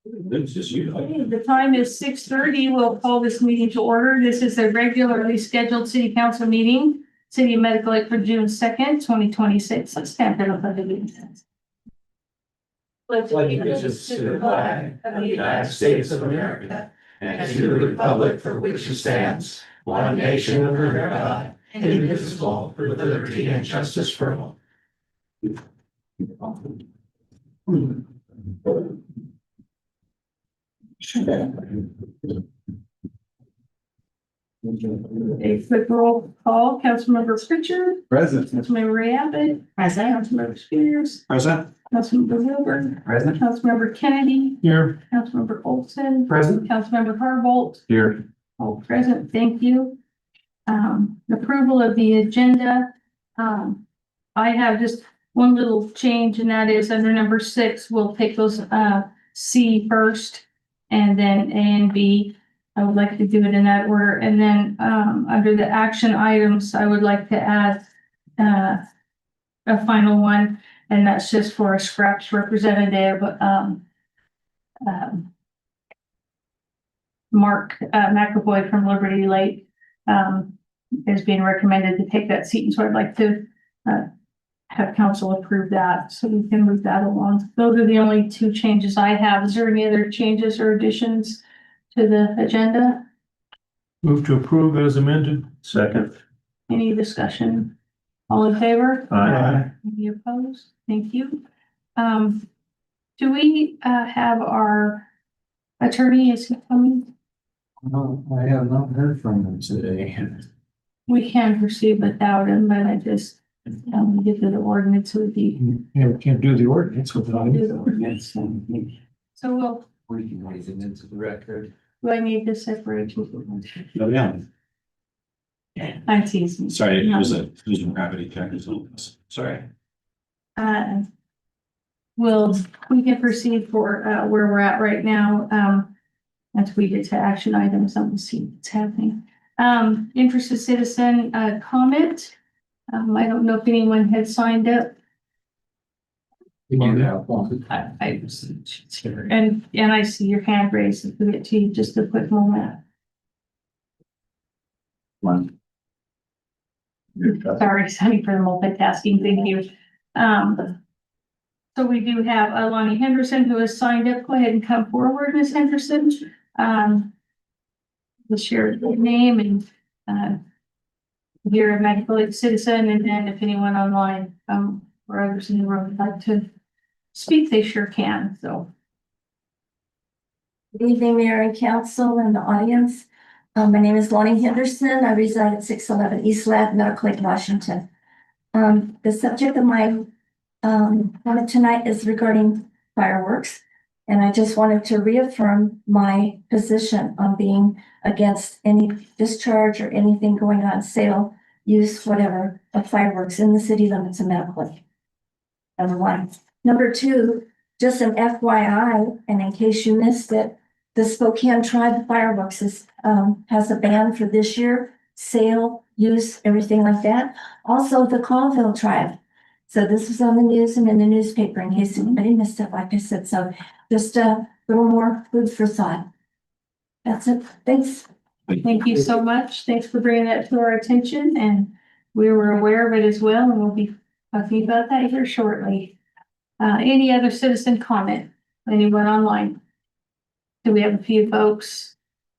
It's just you. Okay, the time is 6:30. We'll call this meeting to order. This is a regularly scheduled city council meeting, City of Medical Lake for June 2nd, 2026. Let's stand for the pledge of allegiance. Pledge allegiance to the flag of the United States of America and to the republic for which it stands, one nation under God, indivisible, with liberty and justice for all. A quick roll call. Councilmember Pritchard. Present. Councilmember Ray Abbott. Present. Councilmember Spears. Present. Councilmember Wilbur. Present. Councilmember Kennedy. Here. Councilmember Olson. Present. Councilmember Harbolt. Here. All present, thank you. Approval of the agenda. I have just one little change, and that is under number 6, we'll take those C first and then A and B. I would like to do it in that order. And then under the action items, I would like to add a final one, and that's just for a scraps representative. Mark McAvoy from Liberty Lake is being recommended to take that seat, and so I'd like to have council approve that so we can move that along. Those are the only 2 changes I have. Is there any other changes or additions to the agenda? Move to approve as amended. Second. Any discussion? All in favor? Aye. Any opposed? Thank you. Do we have our attorney? Is he coming? No, I have not heard from them today. We can proceed without him, but I just get to the ordinance with the Yeah, we can't do the ordinance without do it. the ordinance. So we'll, We can raise it into the record. do I need to separate you? Oh, yeah, I'm teasing. sorry, it was a gravity check or something. Sorry. We can proceed for where we're at right now. As we get to action items, and we'll see what's happening. Interested citizen comment. I don't know if anyone had signed up. We do have one. And I see your hand raised. If we get to you just a quick moment. One. Sorry, for the multitasking. Thank you. So we do have Lonnie Henderson who has signed up. Go ahead and come forward, Ms. Henderson. We'll share your name and you're a Medical Lake citizen, and then if anyone online or others in the room would like to speak, they sure can. So. Good evening, Mayor and Council and the audience. My name is Lonnie Henderson. I reside at 611 East Lab, Medical Lake, Washington. The subject of my comment tonight is regarding fireworks. And I just wanted to reaffirm my position on being against any discharge or anything going on sale, use, whatever, of fireworks in the city limits of Medical Lake. Number 1. Number 2, just an FYI, and in case you missed it, the Spokane Tribe Fireworks has a ban for this year, sale, use, everything like that. Also, the Colville Tribe. So this was on the news and in the newspaper in case anybody missed it, like I said. So just a little more food for thought. That's it. Thanks. Thank you so much. Thanks for bringing that to our attention, and we were aware of it as well, and we'll be talking about that here shortly. Any other citizen comment? Anyone online? Do we have a few folks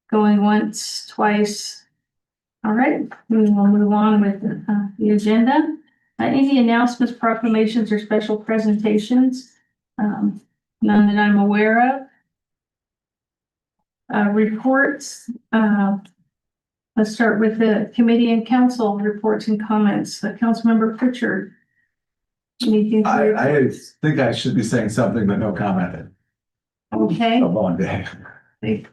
going once, twice? All right, we will move on with the agenda. Any announcements, proclamations, or special presentations? None that I'm aware of. Reports. Let's start with the committee and council reports and comments. Councilmember Pritchard. Anything? I think I should be saying something, but no comment. Okay, A long day. here.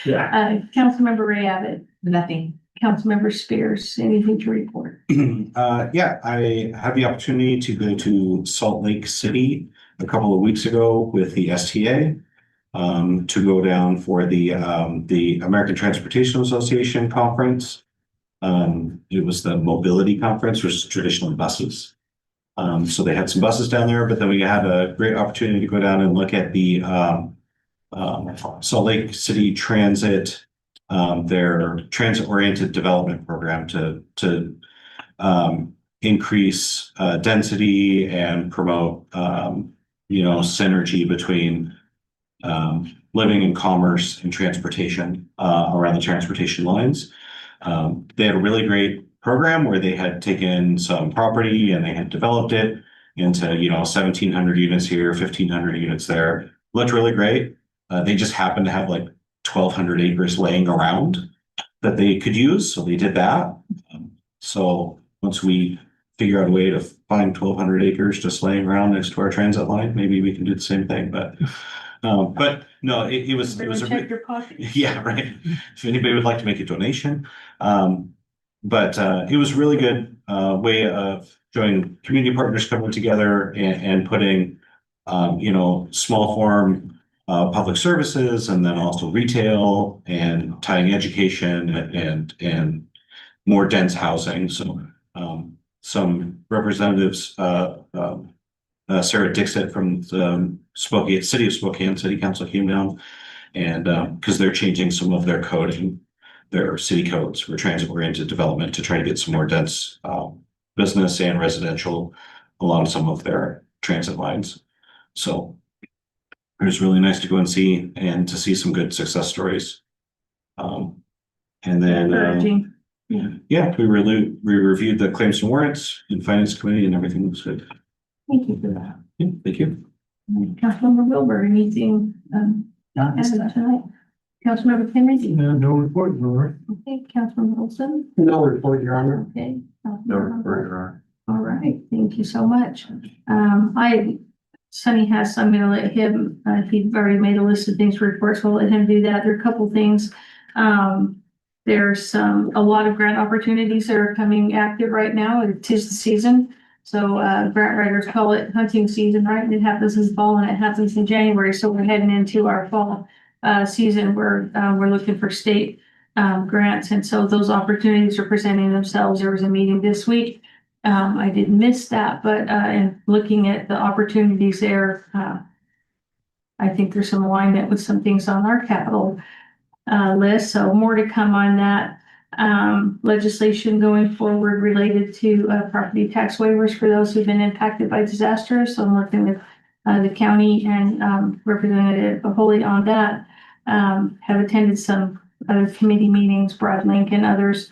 Yeah. Councilmember Ray Abbott. Nothing. Councilmember Spears, anything to report? Yeah, I had the opportunity to go to Salt Lake City a couple of weeks ago with the STA. To go down for the American Transportation Association conference. It was the mobility conference, which is traditional buses. So they had some buses down there, but then we had a great opportunity to go down and look at the Salt Lake City Transit, their transit-oriented development program to increase density and promote synergy between living and commerce and transportation around the transportation lines. They had a really great program where they had taken some property and they had developed it into 1,700 units here, 1,500 units there. Looked really great. They just happened to have like 1,200 acres laying around that they could use, so they did that. So once we figure out a way to find 1,200 acres just laying around next to our transit line, maybe we can do the same thing. But no, it was Check your pocket. yeah, right. If anybody would like to make a donation. But it was really good way of showing community partners coming together and putting small form public services and then also retail and tying education and more dense housing. So some representatives, Sarah Dixit from the City of Spokane City Council came down, and because they're changing some of their coding, their city codes for transit-oriented development to try to get some more dense business and residential along some of their transit lines. So it was really nice to go and to see some good success stories. And then Encouraging. yeah, we reviewed the claims and warrants in finance committee and everything was good. Thank you for that. Yeah, thank you. Councilmember Wilbur, anything, tonight? Councilmember Kennedy? No report, Laura. Okay, Councilmember Olson? No report, Your Honor. Okay. No report, Your Honor. All right, thank you so much. Sonny has, I'm gonna let him, he's already made a list of things for reports, we'll let him do that. There are a couple things. There's a lot of grant opportunities that are coming active right now. It is the season. So, grant writers call it hunting season, right? And it happens in fall and it happens in January. So we're heading into our fall, season where, we're looking for state, grants. And so those opportunities are presenting themselves. There was a meeting this week. I didn't miss that, but in looking at the opportunities there, I think there's some alignment with some things on our capital list. So more to come on that. Legislation going forward related to property tax waivers for those who've been impacted by disasters. So I'm working with the county and Representative Holly on that. Have attended some other committee meetings, Brad Link and others.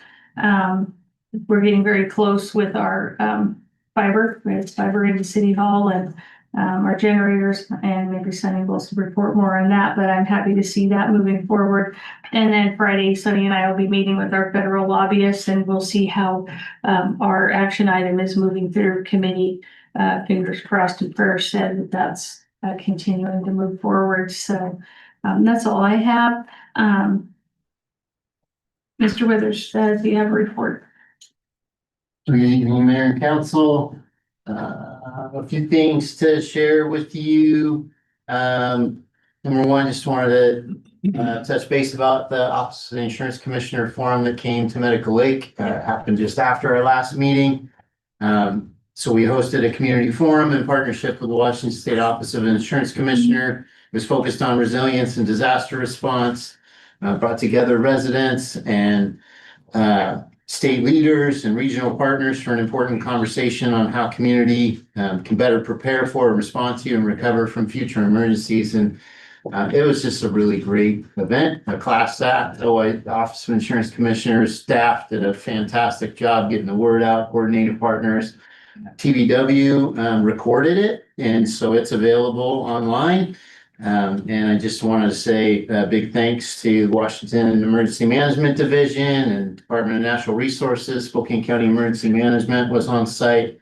We're getting very close with our fiber. We have fiber into City Hall and our generators, and maybe Sunny will report more on that, but I'm happy to see that moving forward. And then Friday, Sunny and I will be meeting with our federal lobbyists, and we'll see how our action item is moving through committee. Fingers crossed and prayers said that that's continuing to move forward. So that's all I have. Mr. Withers, do you have a report? Good evening, Mayor and Council. A few things to share with you. Number one, just wanted to touch base about the Office of the Insurance Commissioner Forum that came to Medical Lake. Happened just after our last meeting. So we hosted a community forum in partnership with the Washington State Office of the Insurance Commissioner. It was focused on resilience and disaster response. Brought together residents and state leaders and regional partners for an important conversation on how community can better prepare for, respond to, and recover from future emergencies. And it was just a really great event, a class act. The Office of Insurance Commissioners staff did a fantastic job getting the word out, coordinated partners. TVW recorded it, and so it's available online. And I just wanted to say a big thanks to Washington Emergency Management Division and Department of Natural Resources. Spokane County Emergency Management was on site,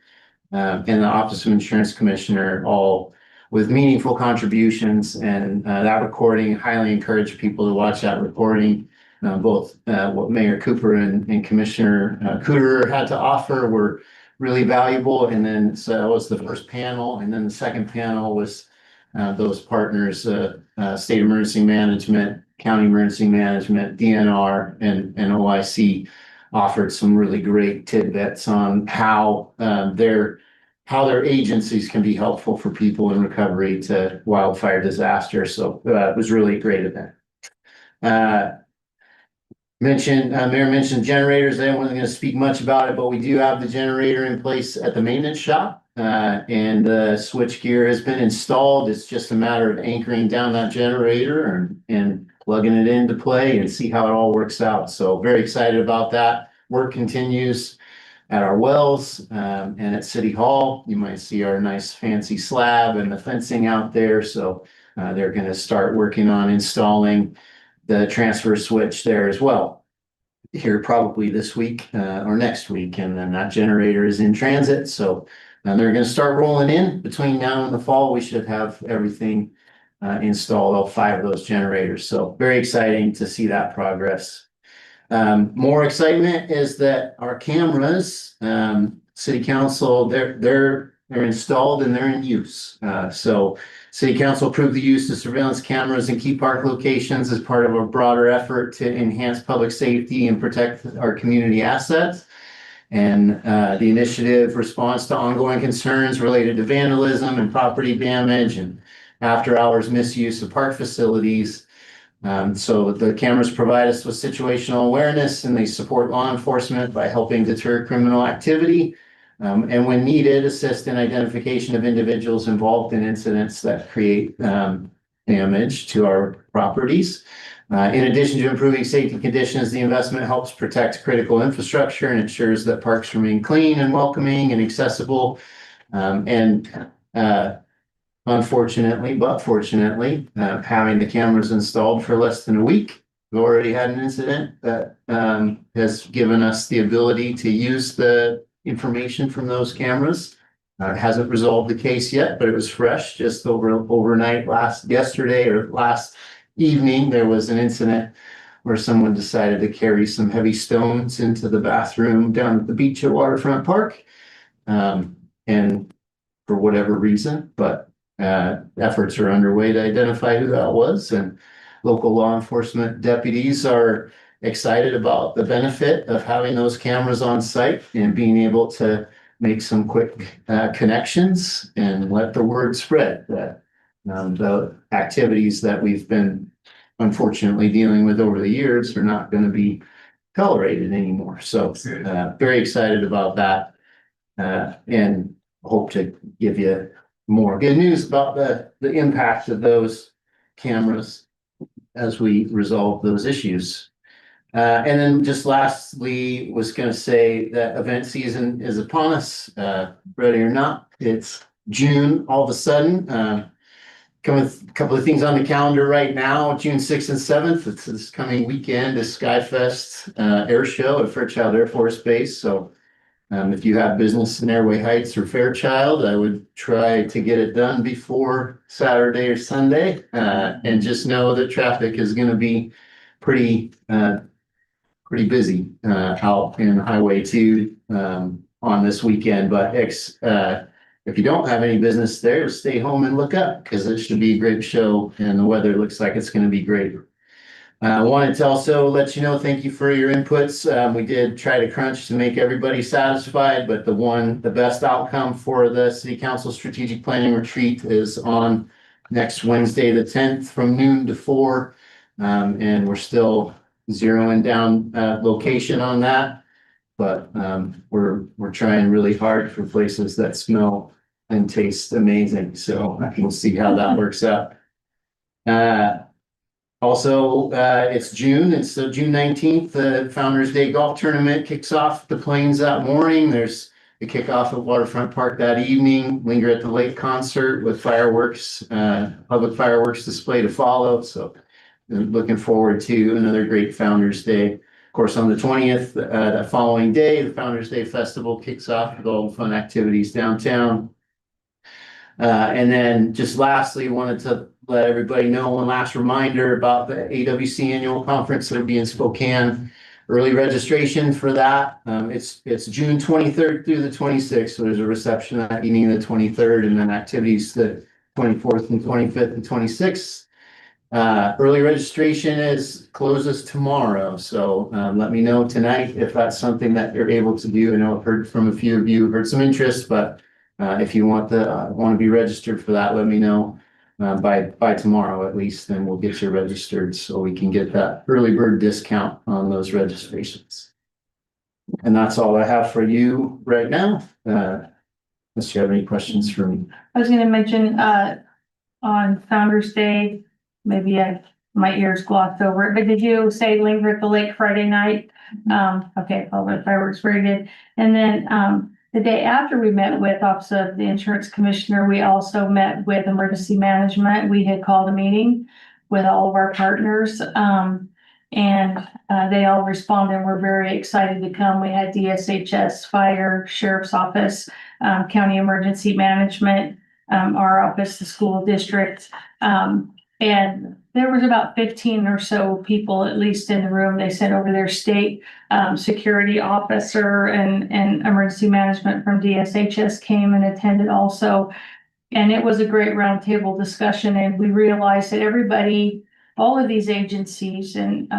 and the Office of Insurance Commissioner, all with meaningful contributions. And that recording, highly encourage people to watch that recording. Both what Mayor Cooper and Commissioner Cooter had to offer were really valuable. And then so that was the first panel, and then the second panel was those partners, State Emergency Management, County Emergency Management, DNR, and OIC offered some really great tidbits on how they're how their agencies can be helpful for people in recovery to wildfire disaster. So it was really a great event. Mayor mentioned generators. I wasn't going to speak much about it, but we do have the generator in place at the maintenance shop. And the switch gear has been installed. It's just a matter of anchoring down that generator and plugging it into play and see how it all works out. So very excited about that. Work continues at our wells, and at City Hall. You might see our nice fancy slab and the fencing out there. So they're going to start working on installing the transfer switch there as well here probably this week or next week. And then that generator is in transit. So they're going to start rolling in between now and the fall. We should have everything installed, all 5 of those generators. So very exciting to see that progress. More excitement is that our cameras, City Council, they're installed and they're in use. So City Council approved the use of surveillance cameras in key park locations as part of a broader effort to enhance public safety and protect our community assets. And the initiative responds to ongoing concerns related to vandalism and property damage and after-hours misuse of park facilities. So the cameras provide us with situational awareness, and they support law enforcement by helping deter criminal activity. And when needed, assist in identification of individuals involved in incidents that create damage to our properties. In addition to improving safety conditions, the investment helps protect critical infrastructure and ensures that parks remain clean and welcoming and accessible. Unfortunately, but fortunately, having the cameras installed for less than a week, we've already had an incident that has given us the ability to use the information from those cameras. It hasn't resolved the case yet, but it was fresh just overnight yesterday or last evening. There was an incident where someone decided to carry some heavy stones into the bathroom down at the beach at Waterfront Park. And for whatever reason, but efforts are underway to identify who that was, and local law enforcement deputies are excited about the benefit of having those cameras on site and being able to make some quick connections and let the word spread that the activities that we've been unfortunately dealing with over the years are not going to be tolerated anymore. So very excited about that, and hope to give you more good news about the impact of those cameras as we resolve those issues. And then just lastly, was going to say that event season is upon us, ready or not. It's June all of a sudden. Coming with a couple of things on the calendar right now, June 6th and 7th. It's this coming weekend is Skyfest Air Show at Fairchild Air Force Base. So if you have business in Airway Heights or Fairchild, I would try to get it done before Saturday or Sunday. And just know that traffic is going to be pretty busy out in Highway 2 on this weekend. But if you don't have any business there, stay home and look up, because it should be a great show and the weather looks like it's going to be great. I wanted to also let you know, thank you for your inputs. We did try to crunch to make everybody satisfied, but the best outcome for the City Council Strategic Planning Retreat is on next Wednesday, the 10th, from noon to 4. And we're still zeroing down location on that, but we're trying really hard for places that smell and taste amazing. So we'll see how that works out. Also, it's June. It's June 19th. The Founders Day Golf Tournament kicks off the Plains that morning. There's the kickoff at Waterfront Park that evening. Linger at the Lake concert with fireworks, public fireworks display to follow. So looking forward to another great Founders Day. Of course, on the 20th, the following day, the Founders Day Festival kicks off with all the fun activities downtown. And then just lastly, wanted to let everybody know one last reminder about the AWC annual conference that will be in Spokane. Early registration for that. It's June 23rd through the 26th. So there's a reception that evening, the 23rd, and then activities the 24th and 25th and 26th. Early registration closes tomorrow. So let me know tonight if that's something that you're able to do. I know I've heard from a few of you, heard some interest, but if you want to be registered for that, let me know. By tomorrow at least, then we'll get you registered so we can get that early bird discount on those registrations. And that's all I have for you right now. Unless you have any questions for me. I was gonna mention, on Founder's Day, maybe my ears glossed over it, but did you say linger at the lake Friday night? Okay, all the fireworks, very good. And then, the day after we met with Office of the Insurance Commissioner, we also met with Emergency Management. We had called a meeting with all of our partners, and they all responded. We're very excited to come. We had DSHS, Fire, Sheriff's Office, County Emergency Management, our office, the school district. And there was about 15 or so people, at least in the room. They sent over their state security officer and emergency management from DSHS came and attended also. And it was a great roundtable discussion, and we realized that everybody, all of these agencies and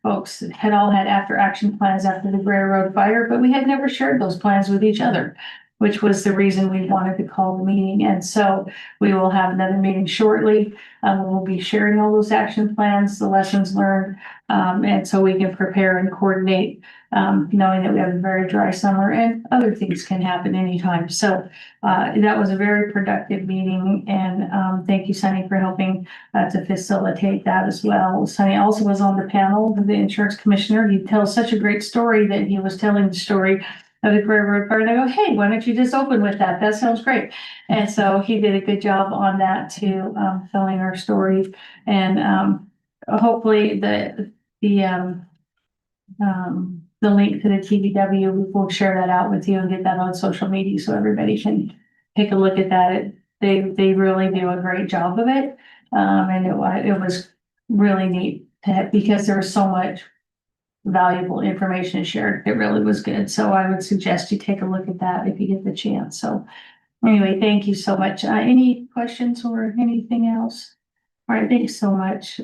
folks had all had after action plans after the Bray Road fire, but we had never shared those plans with each other, which was the reason we wanted to call the meeting. And so we will have another meeting shortly. We'll be sharing all those action plans, the lessons learned, and so we can prepare and coordinate, knowing that we have a very dry summer and other things can happen anytime. So that was a very productive meeting, and thank you, Sunny, for helping to facilitate that as well. Sunny also was on the panel with the insurance commissioner. He tells such a great story that he was telling the story of the Bray Road fire, and I go, hey, why don't you just open with that? That sounds great. And so he did a good job on that too, telling our story. And hopefully the link to the TVW, we'll share that out with you and get that on social media so everybody can take a look at that. They really do a great job of it. And it was really neat to have, because there was so much valuable information shared. It really was good. So I would suggest you take a look at that if you get the chance. So anyway, thank you so much. Any questions or anything else? All right, thanks so much.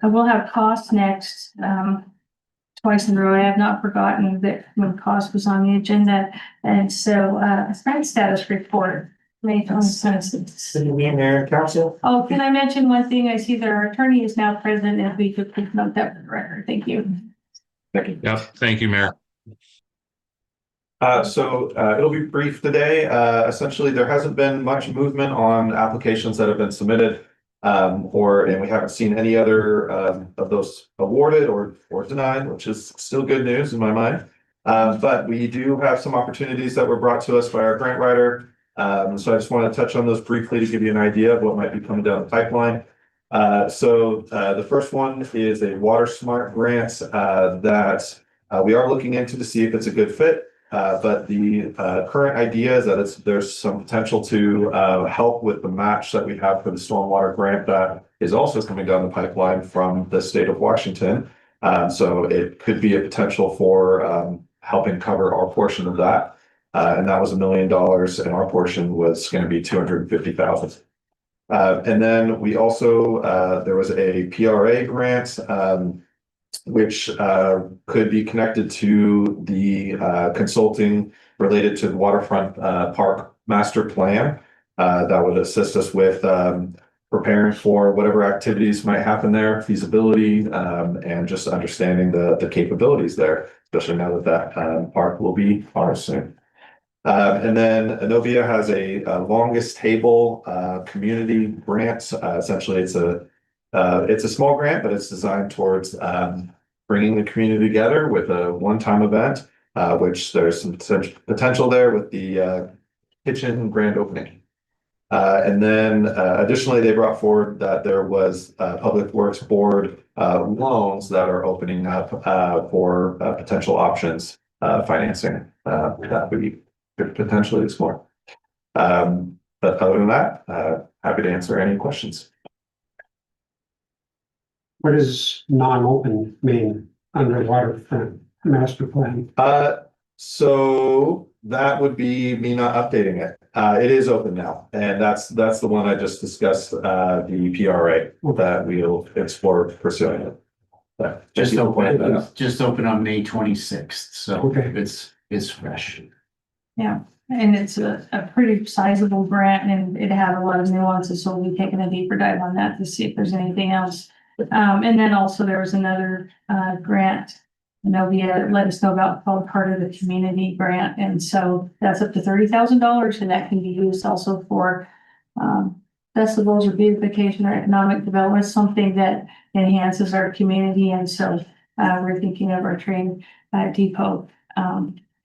We'll have cost next, twice in a row. I have not forgotten that when cost was on the agenda. And so, bank status report. City Mayor and Council. Oh, can I mention one thing? I see that our attorney is now present, and if we could please note that for the record. Thank you. Yep, thank you, Mayor. It'll be brief today. Essentially, there hasn't been much movement on applications that have been submitted. And we haven't seen any other of those awarded or denied, which is still good news in my mind. But we do have some opportunities that were brought to us by our grant writer. So I just want to touch on those briefly to give you an idea of what might be coming down the pipeline. The first one is a Water Smart grant that we are looking into to see if it's a good fit. But the current idea is that there's some potential to help with the match that we have for the stormwater grant that is also coming down the pipeline from the state of Washington. So it could be a potential for helping cover our portion of that. And that was $1 million, and our portion was going to be $250,000. And then we also, there was a PRA grant, which could be connected to the consulting related to the waterfront park master plan. That would assist us with preparing for whatever activities might happen there, feasibility, and just understanding the capabilities there, especially now that park will be ours soon. And then Innovia has a longest table community grant. Essentially, it's a small grant, but it's designed towards bringing the community together with a one-time event, which there's some potential there with the kitchen grand opening. And then additionally, they brought forward that there was Public Works Board loans that are opening up for potential options financing that we could potentially explore. But other than that, happy to answer any questions. What does non-open mean under waterfront master plan? So that would be me not updating it. It is open now, and that's the one I just discussed, the PRA that we'll explore pursuing it. But Just open, that up. just open on May 26th, so Okay. it's fresh. Yeah, And it's a pretty sizable grant and it had a lot of nuances, so we'll be taking a deeper dive on that to see if there's anything else. And then also there was another, grant. Novia let us know about called part of the community grant, and so that's up to $30,000, and that can be used also for, festivals or beautification or economic development, something that enhances our community, and so, we're thinking of our train, depot.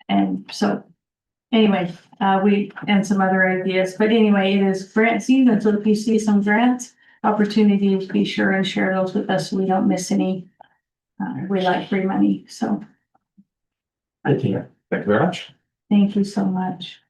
And so anyway, and some other ideas, but anyway, it is grant season, so if you see some grant opportunities, be sure and share those with us so we don't miss any. We like free money, so Thank you. Thank you very much. thank you so much.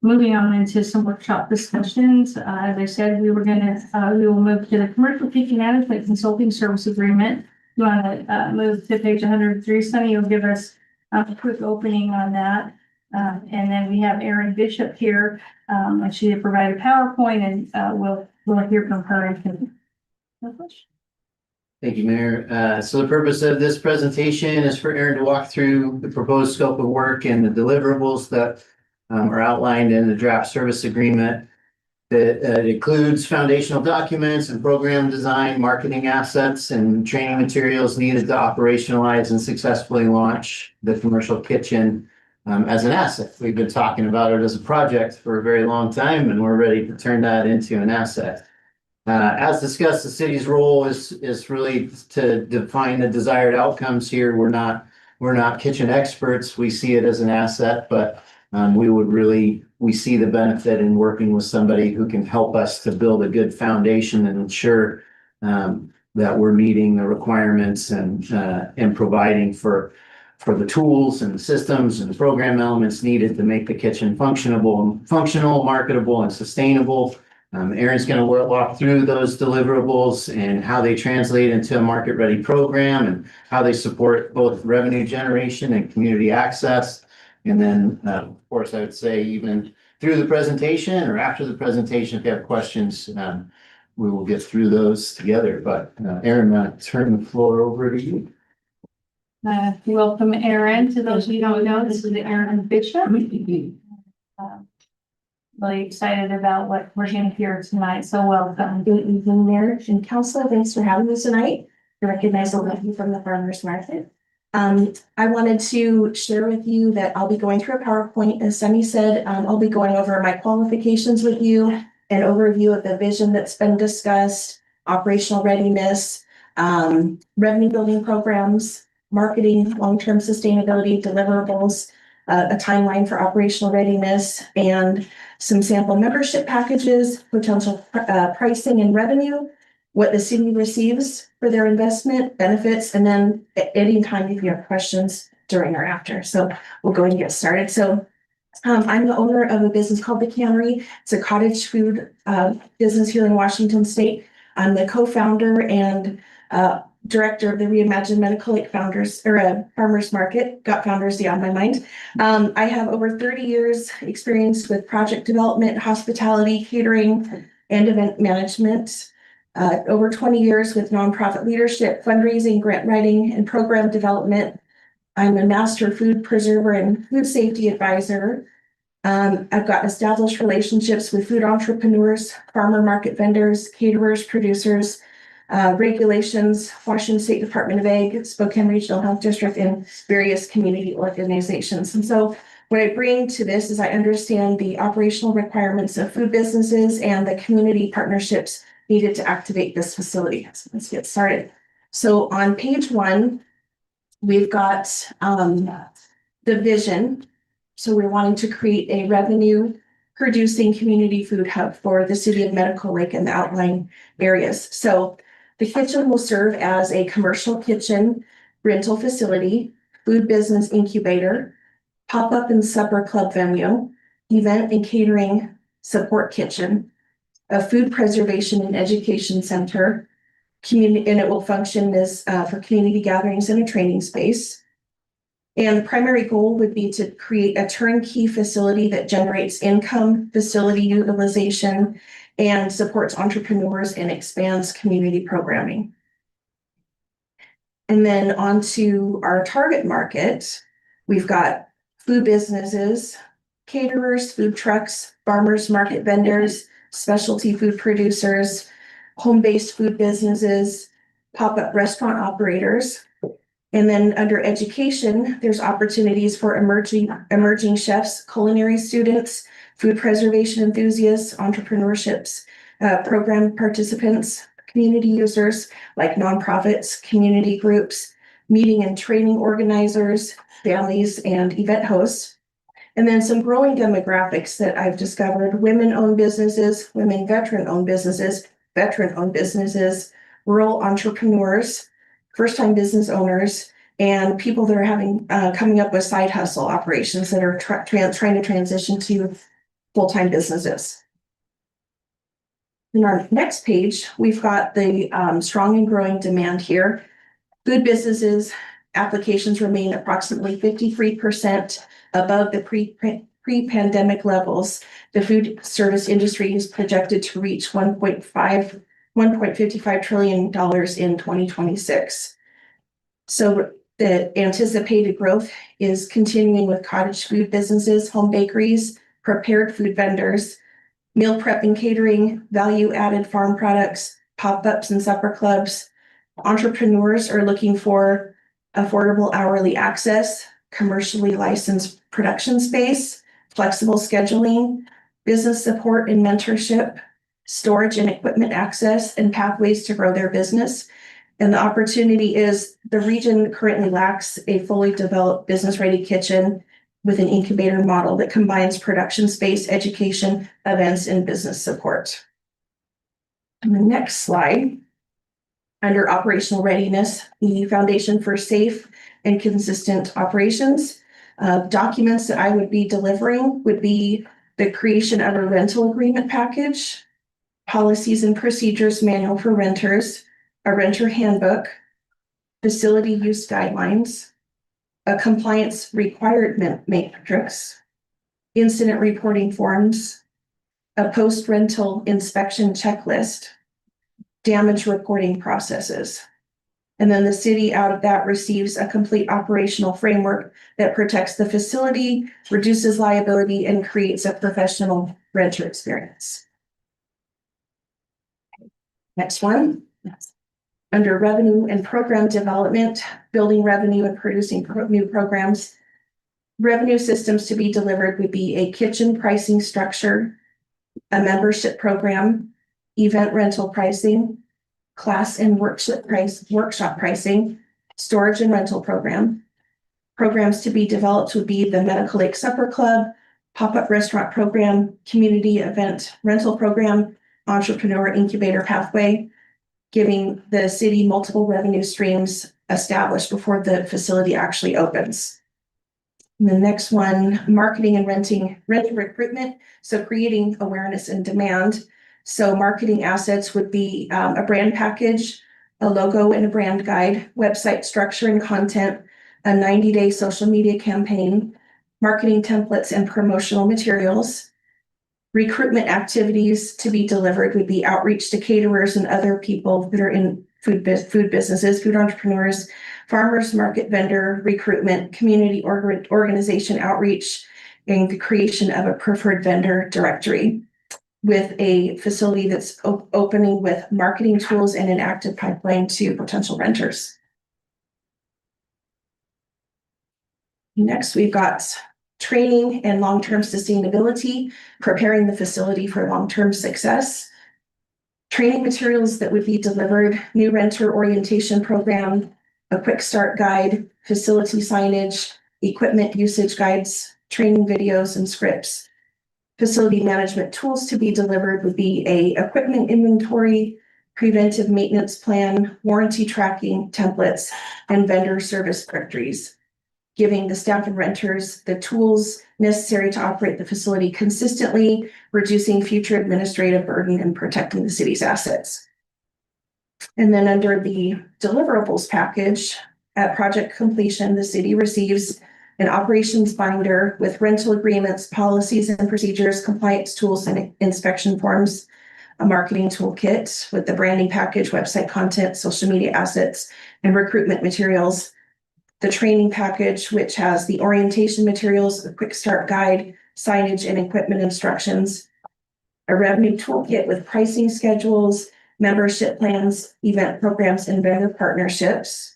Moving on into some workshop discussions, as I said, we will move to the commercial peak management consulting service agreement. You wanna, move to page 103, Sunny, you'll give us a quick opening on that. And then we have Erin Bishop here, and she provided PowerPoint, and, we'll hear from her. Thank you, Mayor. So the purpose of this presentation is for Erin to walk through the proposed scope of work and the deliverables that are outlined in the draft service agreement. That includes foundational documents and program design, marketing assets, and training materials needed to operationalize and successfully launch the commercial kitchen as an asset. We've been talking about it as a project for a very long time, and we're ready to turn that into an asset. As discussed, the city's role is really to define the desired outcomes here. We're not kitchen experts. We see it as an asset, but we see the benefit in working with somebody who can help us to build a good foundation and ensure that we're meeting the requirements and providing for the tools and the systems and the program elements needed to make the kitchen functional, marketable, and sustainable. Erin's going to walk through those deliverables and how they translate into a market-ready program and how they support both revenue generation and community access. And then, of course, I would say even through the presentation or after the presentation, if you have questions, we will get through those together. But Erin, I'll turn the floor over to you. Welcome, Erin. To those of you who don't know, this is Erin Bishop. Really excited about what we're going to hear tonight, so welcome. Good evening, Mayor and Council. Thanks for having me tonight. I recognize all of you from the farmers market. I wanted to share with you that I'll be going through a PowerPoint. As Sunny said, I'll be going over my qualifications with you, an overview of the vision that's been discussed, operational readiness, revenue building programs, marketing, long-term sustainability deliverables, a timeline for operational readiness, and some sample membership packages, potential pricing and revenue, what the city receives for their investment, benefits, and then at any time if you have questions during or after. So we'll go and get started. So I'm the owner of a business called The Cannery. It's a cottage food business here in Washington State. I'm the co-founder and director of the Reimagined Medical Lake Founders or Farmers Market. Got founders on my mind. I have over 30 years experience with project development, hospitality, catering, and event management. Over 20 years with nonprofit leadership, fundraising, grant writing, and program development. I'm a master food preserver and food safety advisor. I've got established relationships with food entrepreneurs, farmer market vendors, caterers, producers, regulations, Washington State Department of Ag, Spokane Regional Health District, and various community organizations. And so what I bring to this is I understand the operational requirements of food businesses and the community partnerships needed to activate this facility. So let's get started. So on page 1, we've got the vision. So we're wanting to create a revenue producing community food hub for the city of Medical Lake and the outlying areas. So the kitchen will serve as a commercial kitchen rental facility, food business incubator, pop-up and supper club venue, event and catering support kitchen, a food preservation and education center, community, and it will function as for community gatherings and a training space. And the primary goal would be to create a turnkey facility that generates income, facility utilization, and supports entrepreneurs and expands community programming. And then on to our target market, we've got food businesses, caterers, food trucks, farmers market vendors, specialty food producers, home-based food businesses, pop-up restaurant operators. And then under education, there's opportunities for emerging chefs, culinary students, food preservation enthusiasts, entrepreneurships, program participants, community users like nonprofits, community groups, meeting and training organizers, families, and event hosts. And then some growing demographics that I've discovered: women-owned businesses, women veteran-owned businesses, veteran-owned businesses, rural entrepreneurs, first-time business owners, and people that are having coming up with side hustle operations that are trying to transition to full-time businesses. In our next page, we've got the strong and growing demand here. Food businesses applications remain approximately 53% above the pre-pandemic levels. The food service industry is projected to reach $1.55 trillion in 2026. So the anticipated growth is continuing with cottage food businesses, home bakeries, prepared food vendors, meal prep and catering, value-added farm products, pop-ups and supper clubs. Entrepreneurs are looking for affordable hourly access, commercially licensed production space, flexible scheduling, business support and mentorship, storage and equipment access, and pathways to grow their business. And the opportunity is the region currently lacks a fully developed business-ready kitchen with an incubator model that combines production space, education, events, and business support. And the next slide, under operational readiness, the foundation for safe and consistent operations. Documents that I would be delivering would be the creation of a rental agreement package, policies and procedures manual for renters, a renter handbook, facility use guidelines, a compliance requirement matrix, incident reporting forms, a post-rental inspection checklist, damage reporting processes. And then the city out of that receives a complete operational framework that protects the facility, reduces liability, and creates a professional renter experience. Next one. Under revenue and program development, building revenue and producing new programs. Revenue systems to be delivered would be a kitchen pricing structure, a membership program, event rental pricing, class and workshop pricing, storage and rental program. Programs to be developed would be the Medical Lake Supper Club, pop-up restaurant program, community event rental program, entrepreneur incubator pathway, giving the city multiple revenue streams established before the facility actually opens. And the next one, marketing and renter recruitment. So creating awareness and demand. So marketing assets would be a brand package, a logo and a brand guide, website structure and content, a 90-day social media campaign, marketing templates and promotional materials. Recruitment activities to be delivered would be outreach to caterers and other people that are in food businesses, food entrepreneurs, farmers market vendor recruitment, community organization outreach, and the creation of a preferred vendor directory with a facility that's opening with marketing tools and an active pipeline to potential renters. Next, we've got training and long-term sustainability, preparing the facility for long-term success. Training materials that would be delivered, new renter orientation program, a quick start guide, facility signage, equipment usage guides, training videos and scripts. Facility management tools to be delivered would be a equipment inventory, preventive maintenance plan, warranty tracking templates, and vendor service directories, giving the staff and renters the tools necessary to operate the facility consistently, reducing future administrative burden and protecting the city's assets. And then under the deliverables package, at project completion, the city receives an operations binder with rental agreements, policies and procedures, compliance tools and inspection forms, a marketing toolkit with the branding package, website content, social media assets, and recruitment materials. the training package, which has the orientation materials, a quick start guide, signage and equipment instructions, a revenue toolkit with pricing schedules, membership plans, event programs, and vendor partnerships.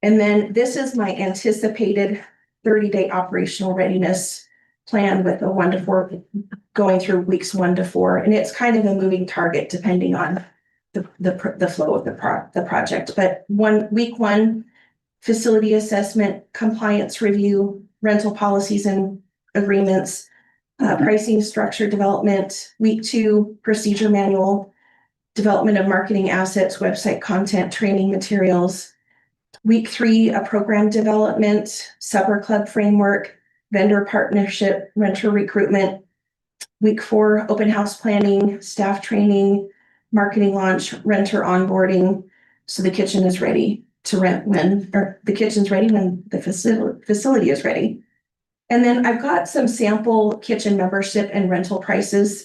And then this is my anticipated 30-day operational readiness plan with a 1 to 4, going through weeks 1 to 4. And it's kind of a moving target depending on the flow of the project. But week 1, facility assessment, compliance review, rental policies and agreements, pricing structure development. Week 2, procedure manual, development of marketing assets, website content, training materials. Week 3, a program development, supper club framework, vendor partnership, renter recruitment. Week 4, open house planning, staff training, marketing launch, renter onboarding. So the kitchen is ready to rent when the facility is ready. And then I've got some sample kitchen membership and rental prices.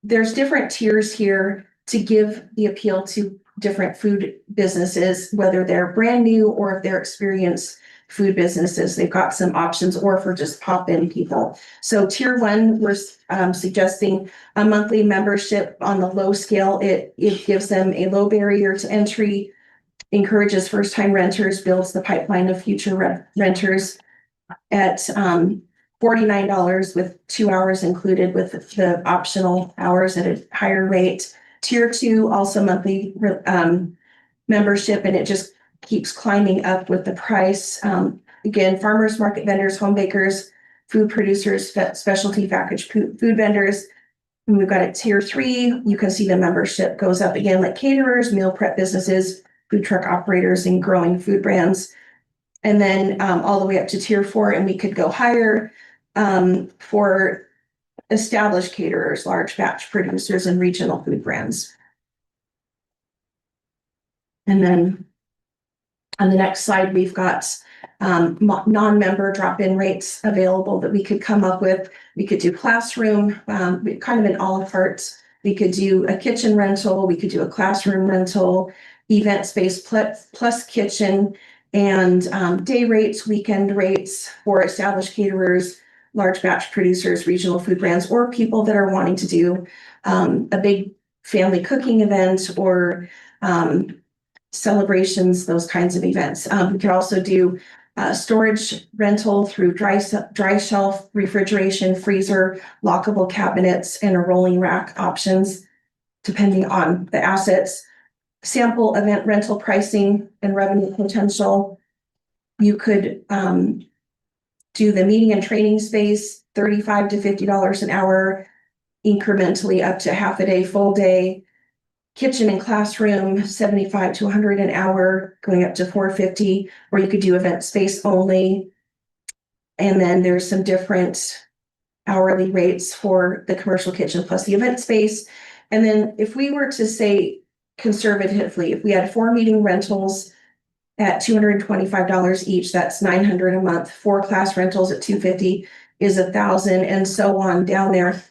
There's different tiers here to give the appeal to different food businesses, whether they're brand new or if they're experienced food businesses. They've got some options, or for just pop-in people. So tier 1, we're suggesting a monthly membership on the low scale. It gives them a low barrier to entry, encourages first-time renters, builds the pipeline of future renters at $49 with 2 hours included with the optional hours at a higher rate. Tier 2, also monthly membership, and it just keeps climbing up with the price. Again, farmers market vendors, home bakers, food producers, specialty packaged food vendors. And we've got a tier 3. You can see the membership goes up again, like caterers, meal prep businesses, food truck operators, and growing food brands. And then all the way up to tier 4, and we could go higher for established caterers, large batch producers, and regional food brands. And then on the next slide, we've got non-member drop-in rates available that we could come up with. We could do classroom, kind of an a la carte. We could do a kitchen rental. We could do a classroom rental, event space plus kitchen, and day rates, weekend rates for established caterers, large batch producers, regional food brands, or people that are wanting to do a big family cooking event or celebrations, those kinds of events. We could also do storage rental through dry shelf, refrigeration, freezer, lockable cabinets, and a rolling rack options, depending on the assets. Sample event rental pricing and revenue potential. You could do the meeting and training space, $35 to $50 an hour, incrementally up to half a day, full day. Kitchen and classroom, $75 to $100 an hour, going up to $450, or you could do event space only. And then there's some different hourly rates for the commercial kitchen plus the event space. And then if we were to say conservatively, if we had 4 meeting rentals at $225 each, that's $900 a month. 4 class rentals at $250 is $1,000, and so on down there.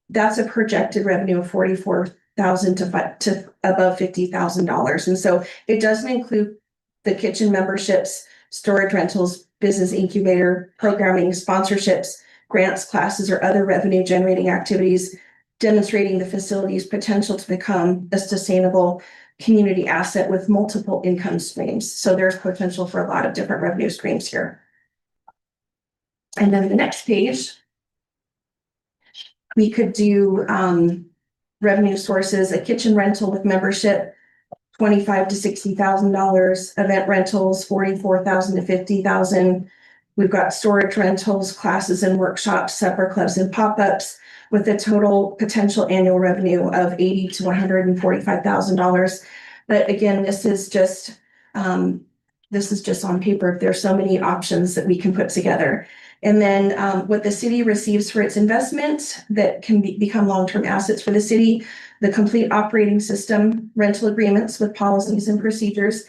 That's a projected revenue of $44,000 to above $50,000. And so it doesn't include the kitchen memberships, storage rentals, business incubator, programming, sponsorships, grants, classes, or other revenue generating activities, demonstrating the facility's potential to become a sustainable community asset with multiple income streams. So there's potential for a lot of different revenue streams here. And then the next page, we could do revenue sources, a kitchen rental with membership, $25,000 to $60,000, event rentals, $44,000 to $50,000. We've got storage rentals, classes and workshops, supper clubs and pop-ups, with a total potential annual revenue of $80,000 to $145,000. But again, this is just on paper. There's so many options that we can put together. And then what the city receives for its investment that can become long-term assets for the city, the complete operating system, rental agreements with policies and procedures,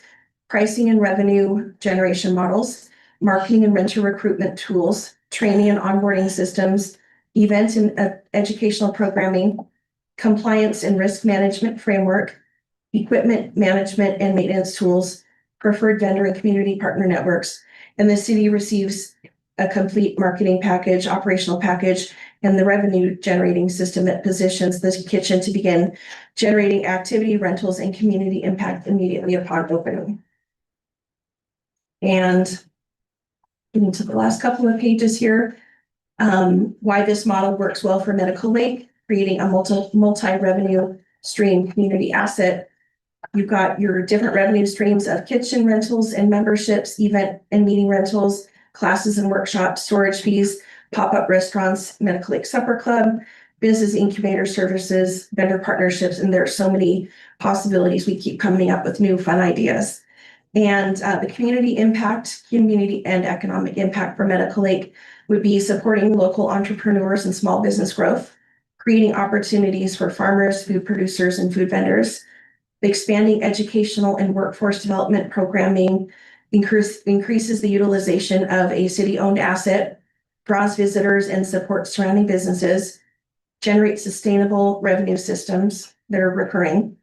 pricing and revenue generation models, marketing and renter recruitment tools, training and onboarding systems, event and educational programming, compliance and risk management framework, equipment management and maintenance tools, preferred vendor and community partner networks. And the city receives a complete marketing package, operational package, and the revenue generating system that positions the kitchen to begin generating activity, rentals, and community impact immediately upon opening. And getting to the last couple of pages here, why this model works well for Medical Lake, creating a multi-revenue stream community asset. You've got your different revenue streams of kitchen rentals and memberships, event and meeting rentals, classes and workshops, storage fees, pop-up restaurants, Medical Lake Supper Club, business incubator services, vendor partnerships, and there are so many possibilities. We keep coming up with new fun ideas. And the community and economic impact for Medical Lake would be supporting local entrepreneurs and small business growth, creating opportunities for farmers, food producers, and food vendors, expanding educational and workforce development programming, increases the utilization of a city-owned asset, draws visitors and supports surrounding businesses, generates sustainable revenue systems that are recurring,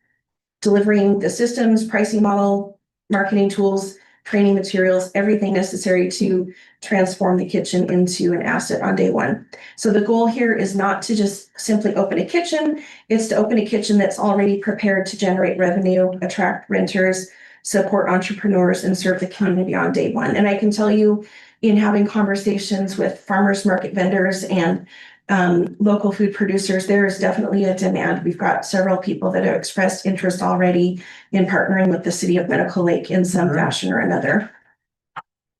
delivering the systems, pricing model, marketing tools, training materials, everything necessary to transform the kitchen into an asset on day one. So the goal here is not to just simply open a kitchen, it's to open a kitchen that's already prepared to generate revenue, attract renters, support entrepreneurs, and serve the community on day one. And I can tell you, in having conversations with farmers market vendors and local food producers, there is definitely a demand. We've got several people that have expressed interest already in partnering with the city of Medical Lake in some fashion or another.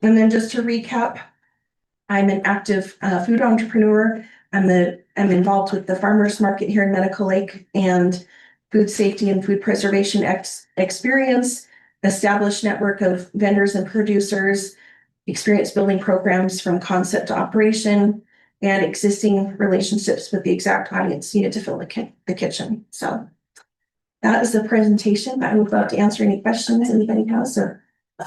And then just to recap, I'm an active food entrepreneur. I'm involved with the farmers market here in Medical Lake and food safety and food preservation experience, established network of vendors and producers, experience building programs from concept to operation, and existing relationships with the exact audience needed to fill the kitchen. So that is the presentation. I would love to answer any questions anybody has or.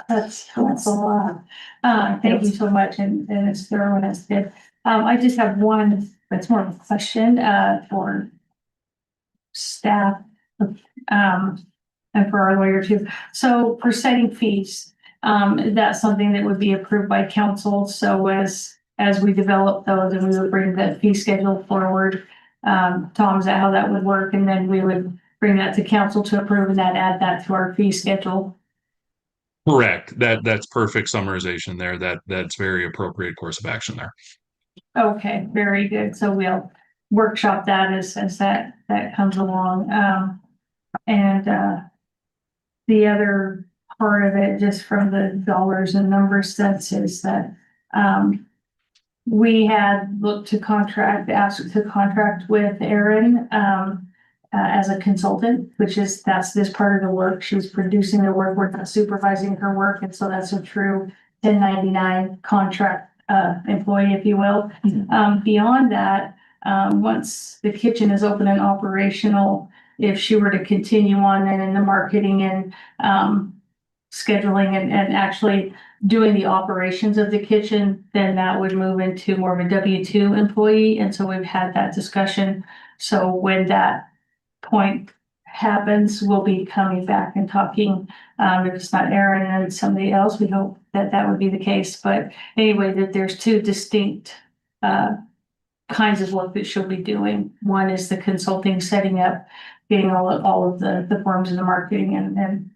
That's a lot. Thank you so much, and it's thorough and it's good. I just have one, it's more of a question for staff and for our lawyer too. So for setting fees, that's something that would be approved by council. So as we develop those, and we would bring the fee schedule forward. Tom, is that how that would work? And then we would bring that to council to approve and then add that to our fee schedule. Correct. That's perfect summarization there. That's very appropriate course of action there. Okay, very good. So we'll workshop that as that comes along. And the other part of it, just from the dollars and numbers sense, is that we had looked to asked to contract with Erin as a consultant, that's this part of the work. She was producing the work, we're not supervising her work, and so that's a true 1099 contract employee, if you will. Beyond that, once the kitchen is open and operational, if she were to continue on then in the marketing and scheduling and actually doing the operations of the kitchen, then that would move into more of a W-2 employee. And so we've had that discussion. So when that point happens, we'll be coming back and talking. If it's not Erin and somebody else, we hope that that would be the case. But anyway, that there's two distinct kinds of work that she'll be doing. One is the consulting, setting up, getting all of the forms and the marketing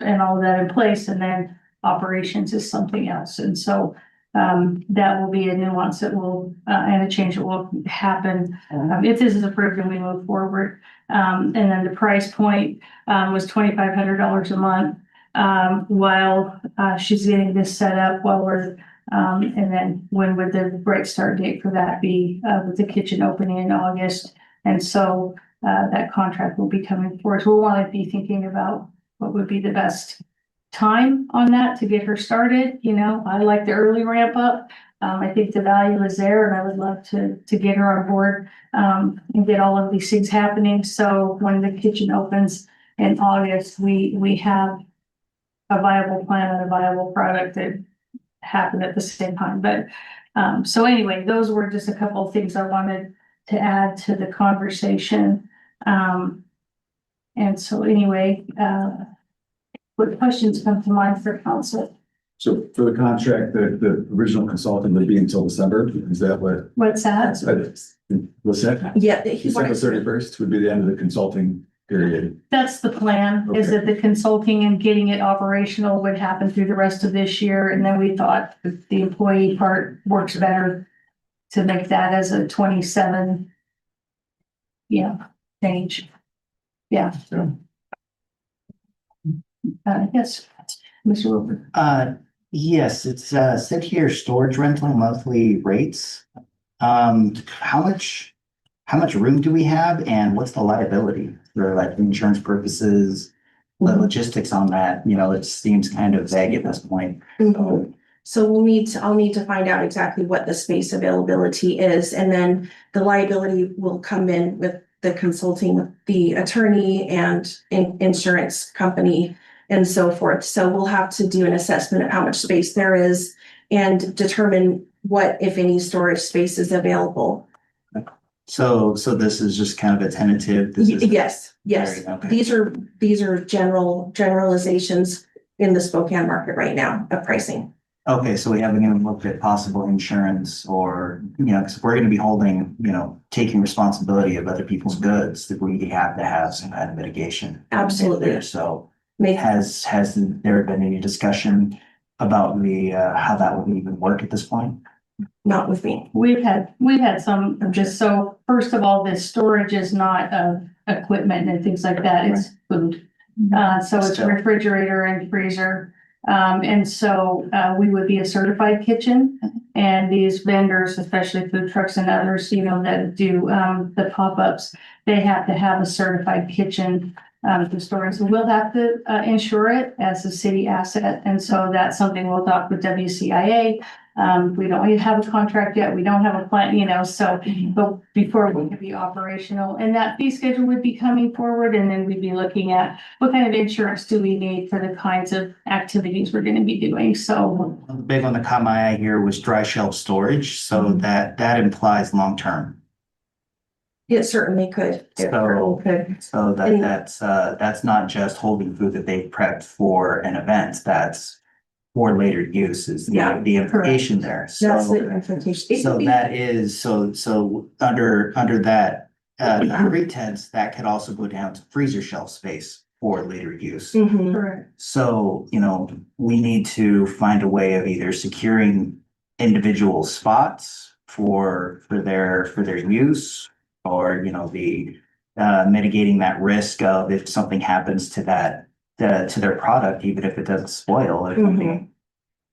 and all of that in place, and then operations is something else. And so that will be a nuance that will and a change that will happen if this is approved and we move forward. And then the price point was $2,500 a month while she's getting this set up while we're and then when would the right start date for that be with the kitchen opening in August. And so that contract will be coming forward. So we'll want to be thinking about what would be the best time on that to get her started. You know, I like the early ramp up. I think the value is there, and I would love to get her on board and get all of these things happening. So when the kitchen opens in August, we have a viable plan and a viable product that happen at the same time. But so anyway, those were just a couple of things I wanted to add to the conversation. And so anyway, what questions come to mind for council? So for the contract, the original consultant would be until December, is that what? What's that? What's that? Yeah. December 31st would be the end of the consulting period. That's the plan, is that the consulting and getting it operational would happen through the rest of this year, and then we thought that the employee part works better to make that as a 27. Yeah, change. Yeah. Yes, Mr. Wilbur. Yes, it's said here storage rental monthly rates. How much room do we have and what's the liability for like insurance purposes? The logistics on that, you know, it seems kind of vague at this point. Mhm. So I'll need to find out exactly what the space availability is, and then the liability will come in with the consulting with the attorney and insurance company and so forth. So we'll have to do an assessment of how much space there is and determine what, if any, storage space is available. So this is just kind of a tentative. This is Yes. Okay. These are generalizations in the Spokane market right now of pricing. Okay, so we haven't even looked at possible insurance or, you know, because we're gonna be holding, you know, taking responsibility of other people's goods, that we have to have some kind of mitigation. Absolutely. So Make has there been any discussion about the how that would even work at this point? not with me. We've had some, just so, first of all, this storage is not equipment and things like that, it's food. So it's Still. refrigerator and freezer. And so we would be a certified kitchen, and these vendors, especially food trucks and others, you know, that do the pop-ups, they have to have a certified kitchen to store. So we'll have to insure it as a city asset. And so that's something we'll talk with WCIA. We don't have a contract yet. We don't have a plan, you know, so, but before we can be operational, and that fee schedule would be coming forward, and then we'd be looking at what kind of insurance do we need for the kinds of activities we're going to be doing. So The big one that caught my eye here was dry shelf storage, so that implies long-term. It certainly could. It So- could. So And- that's not just holding food that they've prepped for an event, that's for later use is Yeah, the implication there. That's So, the implication. It so could be- that is, so under that pretense, that could also go down to freezer shelf space for later use. Mhm. correct. So, you know, we need to find a way of either securing individual spots for their use, or, you know, the mitigating that risk of if something happens to that to their product, even if it doesn't spoil, if Mhm.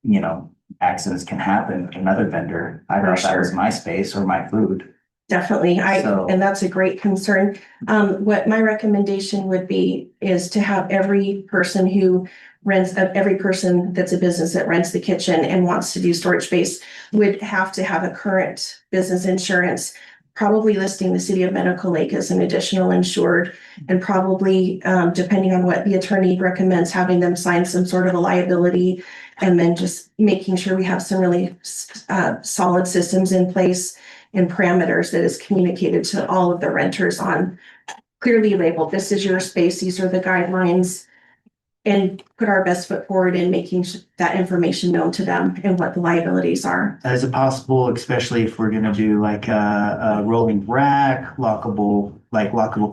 you know, accidents can happen with another vendor. I For thought that was sure. my space or my food. Definitely. So- And that's a great concern. What my recommendation would be is to have every person who rents, every person that's a business that rents the kitchen and wants to do storage space would have to have a current business insurance, probably listing the city of Medical Lake as an additional insured, and probably, depending on what the attorney recommends, having them sign some sort of a liability, and then just making sure we have some really solid systems in place and parameters that is communicated to all of the renters on, clearly labeled, this is your space, these are the guidelines, and put our best foot forward in making that information known to them and what the liabilities are. Is it possible, especially if we're gonna do like a rolling rack, lockable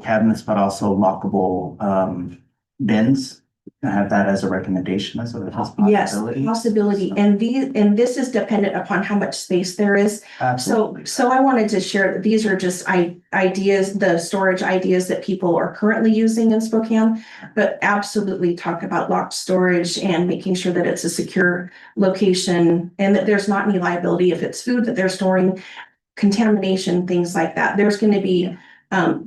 cabinets, but also lockable bins? Have that as a recommendation, as a Yes, possibility? possibility, and this is dependent upon how much space there is. Absolutely. So I wanted to share that these are just ideas, the storage ideas that people are currently using in Spokane. But absolutely talk about locked storage and making sure that it's a secure location and that there's not any liability if it's food that they're storing, contamination, things like that. There's going to be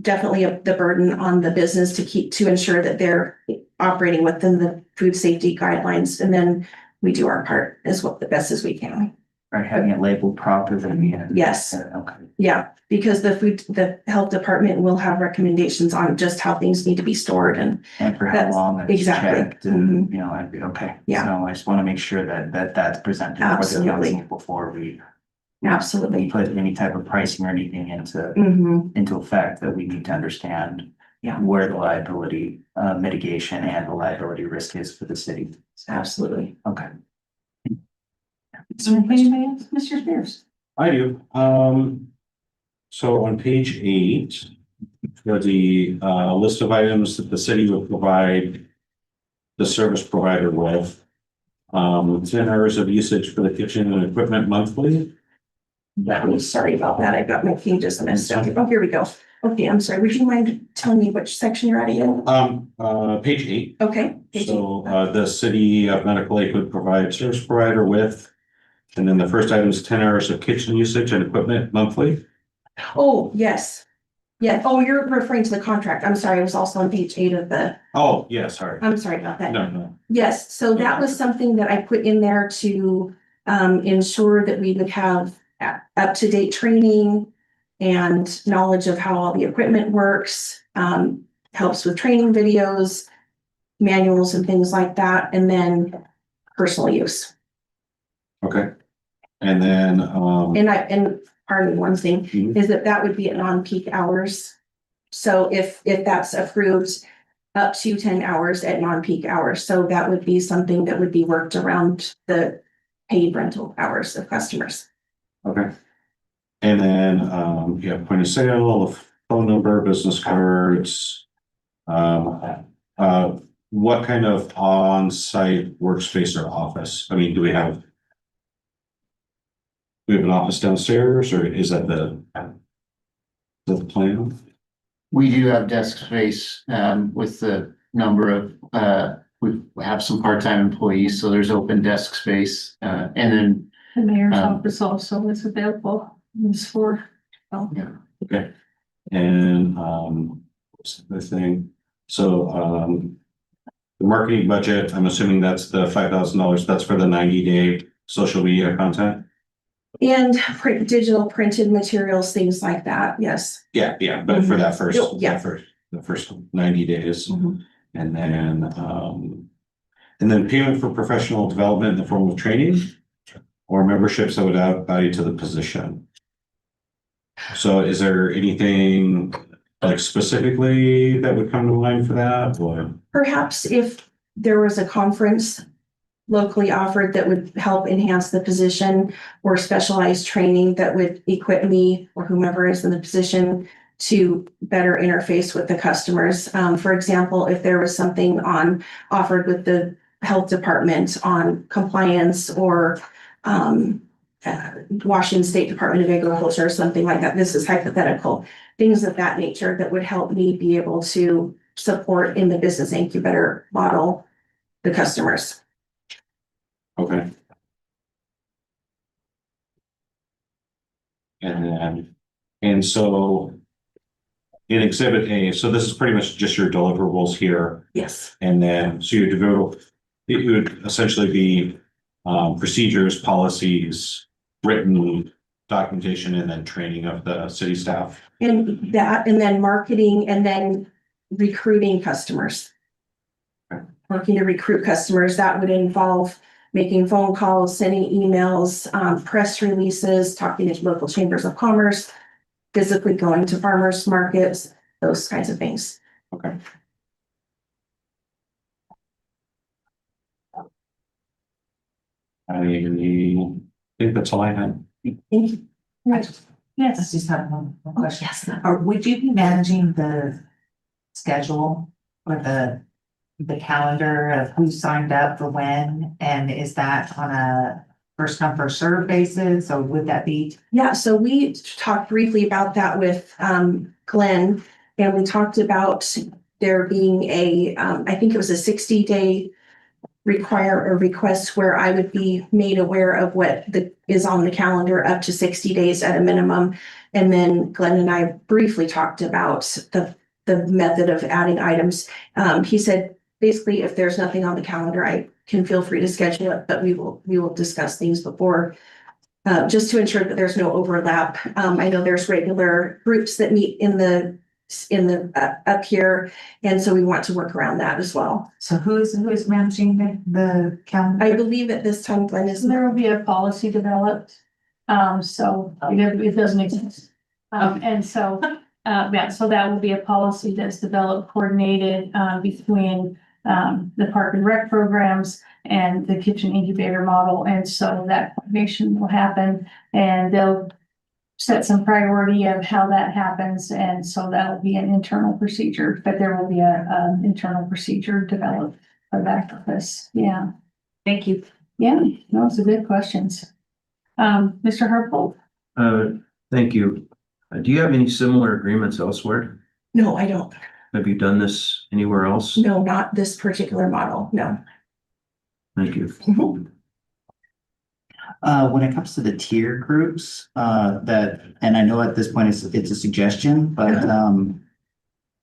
definitely the burden on the business to ensure that they're operating within the food safety guidelines. And then we do our part as well, the best as we can. Right, having it labeled properly. Yes. Okay. Yeah, because the health department will have recommendations on just how things need to be stored and And for how That's- long it's exactly. checked and, you know, okay. Yeah. So I just want to make sure that's presented for the Absolutely. council before we absolutely. put any type of pricing or anything into Mhm. effect, that we need to understand Yeah. where the liability mitigation and the liability risk is for the city. Absolutely. Okay. Anybody else? Mr. Spears? I do. So on page 8, for the list of items that the city would provide the service provider with. 10 hours of usage for the kitchen and equipment monthly. I'm sorry about that. I got my key just messed up. Oh, here we go. Okay, I'm sorry. Would you mind telling me which section you're at again? Page 8. Okay. page So, eight. the city of Medical Lake would provide service provider with, and then the first item is 10 hours of kitchen usage and equipment monthly. Oh, yes. Yeah. Oh, you're referring to the contract. I'm sorry. I was also on page 8 of the, Oh, yeah, sorry. I'm sorry about that. No. Yes, so that was something that I put in there to ensure that we would have up-to-date training and knowledge of how all the equipment works, helps with training videos, manuals and things like that, and then personal use. Okay. And then, And pardon me, one thing Mhm. is that would be at non-peak hours. So if that's approved, up to 10 hours at non-peak hours. So that would be something that would be worked around the paid rental hours of customers. okay. And then, you have point of sale, a phone number, business cards. What kind of on-site workspace or office? I mean, do we have an office downstairs, or is that the plan? We do have desk space, with the number of, we have some part-time employees, so there's open desk space, and then, The mayor's office also is available. It's for, Okay. And, what's the thing? So, the marketing budget, I'm assuming that's the $5,000. That's for the 90-day social media content? And digital printed materials, things like that. Yes. Yeah, but for that first, Yeah. the first 90 days. Mhm. And then payment for professional development in the form of training or memberships that would add value to the position. So is there anything like specifically that would come to mind for that, or? Perhaps if there was a conference locally offered that would help enhance the position or specialized training that would equip me or whomever is in the position to better interface with the customers. For example, if there was something offered with the health department on compliance or Washington State Department of Agriculture or something like that. This is hypothetical. Things of that nature that would help me be able to support in the business incubator model the customers. Okay. And so in Exhibit A, so this is pretty much just your deliverables here. Yes. And then, so it would essentially be procedures, policies, written documentation, and then training of the city staff. And that, and then marketing, and then recruiting customers. Okay. Working to recruit customers, that would involve making phone calls, sending emails, press releases, talking to local chambers of commerce, physically going to farmers markets, those kinds of things. Okay. I think that's all I had. Thank you. yes. I just have one question. Yes. Or would you be managing the schedule or the calendar of who signed up for when? And is that on a first come, first served basis, or would that be? Yeah, so we talked briefly about that with Glenn, and we talked about there being I think it was a 60-day request where I would be made aware of what is on the calendar up to 60 days at a minimum. And then Glenn and I briefly talked about the method of adding items. He said, basically, if there's nothing on the calendar, I can feel free to schedule it, but we will discuss things before, just to ensure that there's no overlap. I know there's regular groups that meet in the up here, and so we want to work around that as well. So who is managing the calendar? I believe at this time, Glenn is. There will be a policy developed, so it doesn't exist. And so Yeah, so that will be a policy that's developed, coordinated, between, the park and rec programs and the kitchen incubator model. And so that coordination will happen and they'll set some priority of how that happens. And so that'll be an internal procedure, but there will be a internal procedure developed for that purpose. Yeah. Thank you. Yeah, those are good questions. Mr. Harpold? Thank you. Do you have any similar agreements elsewhere? No, I don't. Have you done this anywhere else? No, not this particular model. No. Thank you. When it comes to the tier groups, and I know at this point it's a suggestion, but,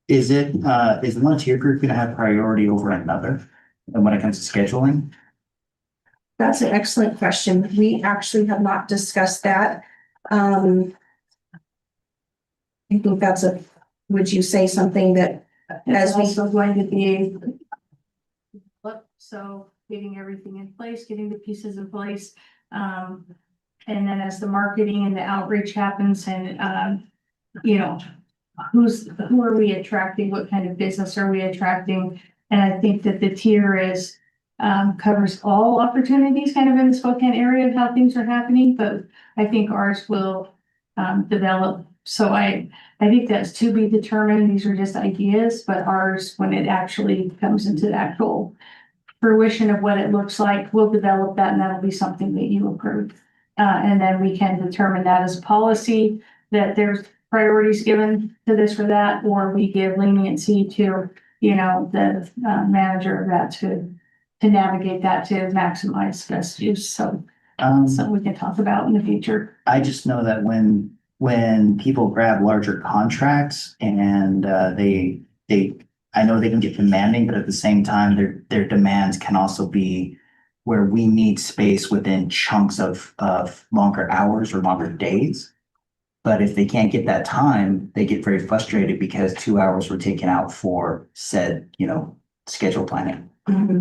is one tier group gonna have priority over another? And when it comes to scheduling? That's an excellent question. We actually have not discussed that. I think would you say something that As as we, also going to be. So getting everything in place, getting the pieces in place. And then as the marketing and the outreach happens and, you know, who are we attracting? What kind of business are we attracting? And I think that the tier covers all opportunities kind of in the Spokane area of how things are happening, but I think ours will, develop. So I think that's to be determined. These are just ideas, but ours, when it actually comes into the actual fruition of what it looks like, we'll develop that and that'll be something that you approve. And then we can determine that as policy, that there's priorities given to this or that, or we give leniency to, you know, the manager of that to navigate that to maximize best use. So something we can talk about in the future. I just know that when people grab larger contracts and I know they can get demanding, but at the same time, their demands can also be where we need space within chunks of longer hours or longer days. But if they can't get that time, they get very frustrated because 2 hours were taken out for said, schedule planning.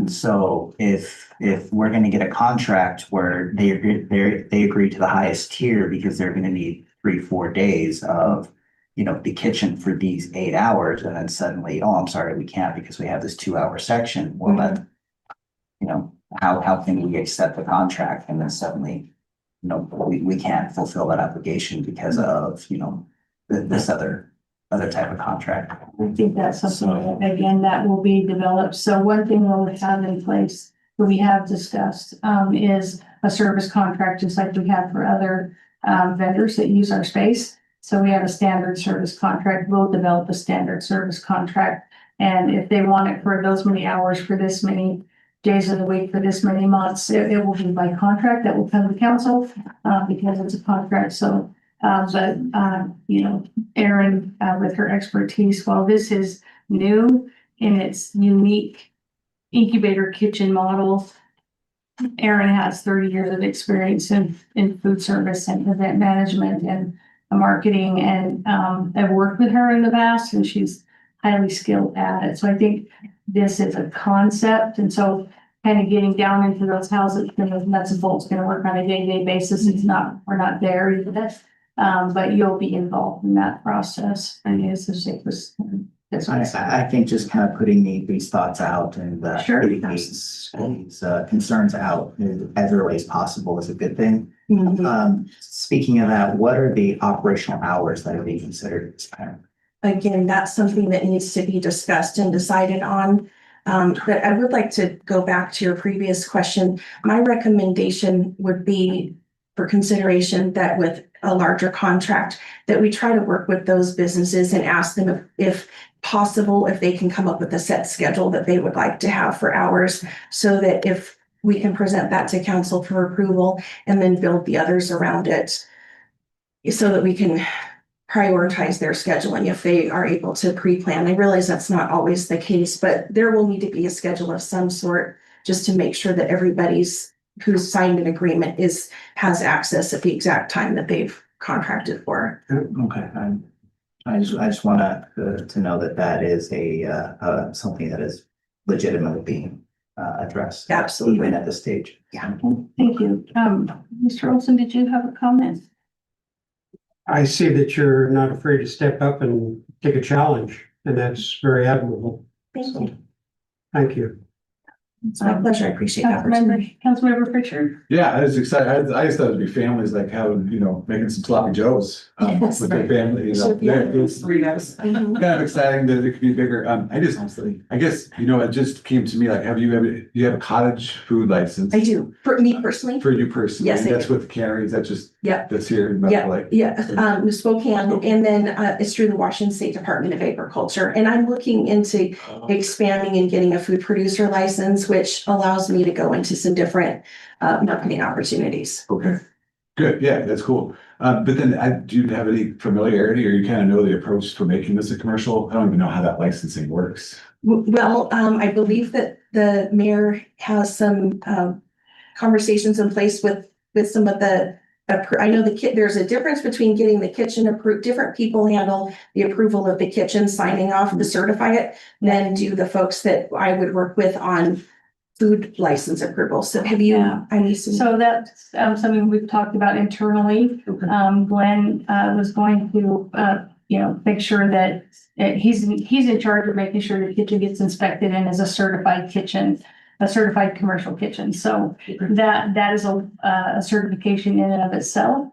So if we're gonna get a contract where they agree to the highest tier because they're gonna need 3-4 days of, the kitchen for these 8 hours, and then suddenly, oh, I'm sorry, we can't because we have this 2-hour section. Well, that, how can we accept the contract and then suddenly, we can't fulfill that obligation because of, this other type of contract. I think that's something, again, that will be developed. So one thing we'll have in place that we have discussed is a service contract, just like we have for other vendors that use our space. So we have a standard service contract. We'll develop a standard service contract. And if they want it for those many hours, for this many days of the week, for this many months, it will be by contract that will come to council because it's a contract. So Erin, with her expertise, while this is new in its unique incubator kitchen model, Erin has 30 years of experience in food service and event management and marketing, and I've worked with her in the past, and she's highly skilled at it. So I think this is a concept, and so kind of getting down into those houses, those nuts and bolts going to work on a day-to-day basis. We're not there yet. But you'll be involved in that process. I mean, it's I think just kind of putting these thoughts out and Sure. getting these concerns out as early as possible is a good thing. Speaking of that, what are the operational hours that are being considered at this time? again, that's something that needs to be discussed and decided on. But I would like to go back to your previous question. My recommendation would be for consideration that with a larger contract, that we try to work with those businesses and ask them if possible, if they can come up with a set schedule that they would like to have for hours, so that if we can present that to council for approval and then build the others around it, so that we can prioritize their scheduling if they are able to pre-plan. I realize that's not always the case, but there will need to be a schedule of some sort just to make sure that everybody's who's signed an agreement has access at the exact time that they've contracted for. Okay, I just want to know that is something that is legitimately being addressed. Absolutely. Even at this stage. Yeah. Thank you. Mr. Olson, did you have a comment? I see that you're not afraid to step up and take a challenge, and that's very admirable. Thank So, you. thank you. It's my pleasure. I appreciate that. Councilmember Pritchard. Yeah, I was excited. I just thought it'd be families like having, making some sloppy joes Yes, with their right. family, Should be. It's Mhm. kind of exciting that it could be bigger. I guess, it just came to me like, you have a cottage food license? I do. For me personally. For you personally? Yes, I And that's do. with the cannery, is that just? Yep. That's here in Yeah, Medicare? yeah, Spokane, and then it's through the Washington State Department of Agriculture. And I'm looking into expanding and getting a food producer license, which allows me to go into some different marketing opportunities. Okay, good, yeah, that's cool. But then do you have any familiarity or you kind of know the approach for making this a commercial? I don't even know how that licensing works. Well, I believe that the mayor has some conversations in place with some of the I know there's a difference between getting the kitchen approved. Different people handle the approval of the kitchen, signing off to certify it, than do the folks that I would work with on food license approval. So have you, Yeah. I need some. So that's something we've talked about internally. Glenn was going to, make sure that he's in charge of making sure the kitchen gets inspected and is a certified kitchen, a certified commercial kitchen. So that is a certification in and of itself.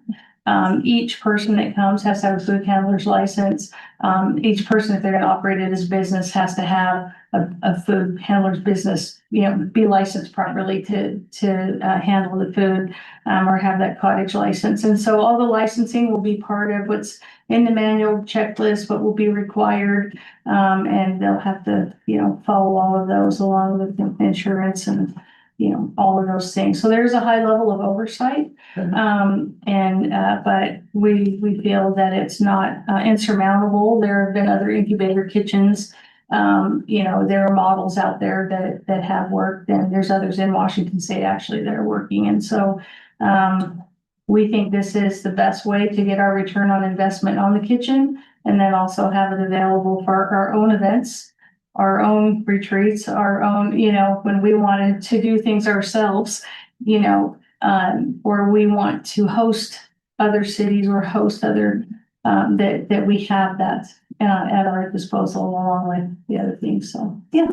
Each person that comes has to have a food handler's license. Each person, if they're gonna operate it as business, has to have a food handler's business, be licensed properly to handle the food, or have that cottage license. And so all the licensing will be part of what's in the manual checklist, what will be required. And they'll have to, follow all of those along with the insurance and, all of those things. So there's a high level of oversight. But we feel that it's not insurmountable. There have been other incubator kitchens. There are models out there that have worked, and there's others in Washington State actually that are working. And so we think this is the best way to get our return on investment on the kitchen, and then also have it available for our own events, our own retreats, our own, when we wanted to do things ourselves, or we want to host other cities or host other, that we have that at our disposal along with the other things. So, yeah.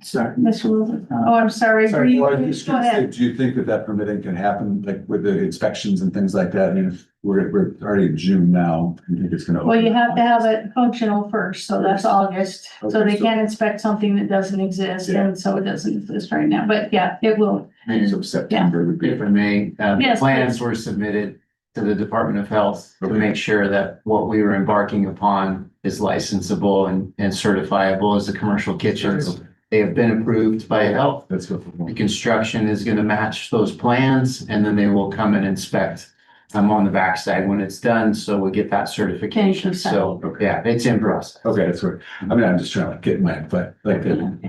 Sorry. Mr. Wilson. Oh, I'm sorry. Sorry, well, I was Go just gonna say, ahead. do you think that permitting can happen, like with the inspections and things like that? I mean, we're already in June now. You think it's gonna? Well, you have to have it functional first, so that's August. So Okay, they can't inspect something that doesn't exist, Yeah. and so it doesn't exist right now. But yeah, it will. So September would be. If I may, Yes, plans please. were submitted to the Department of Health to Okay. make sure that what we were embarking upon is licensable and certifiable as a commercial kitchens. They have been approved by health. That's what. The construction is gonna match those plans, and then they will come and inspect on the backside when it's done, so we get that certification. Thank you, So, Sonny. yeah, it's in process. Okay, that's where, I'm just trying to get my, but like the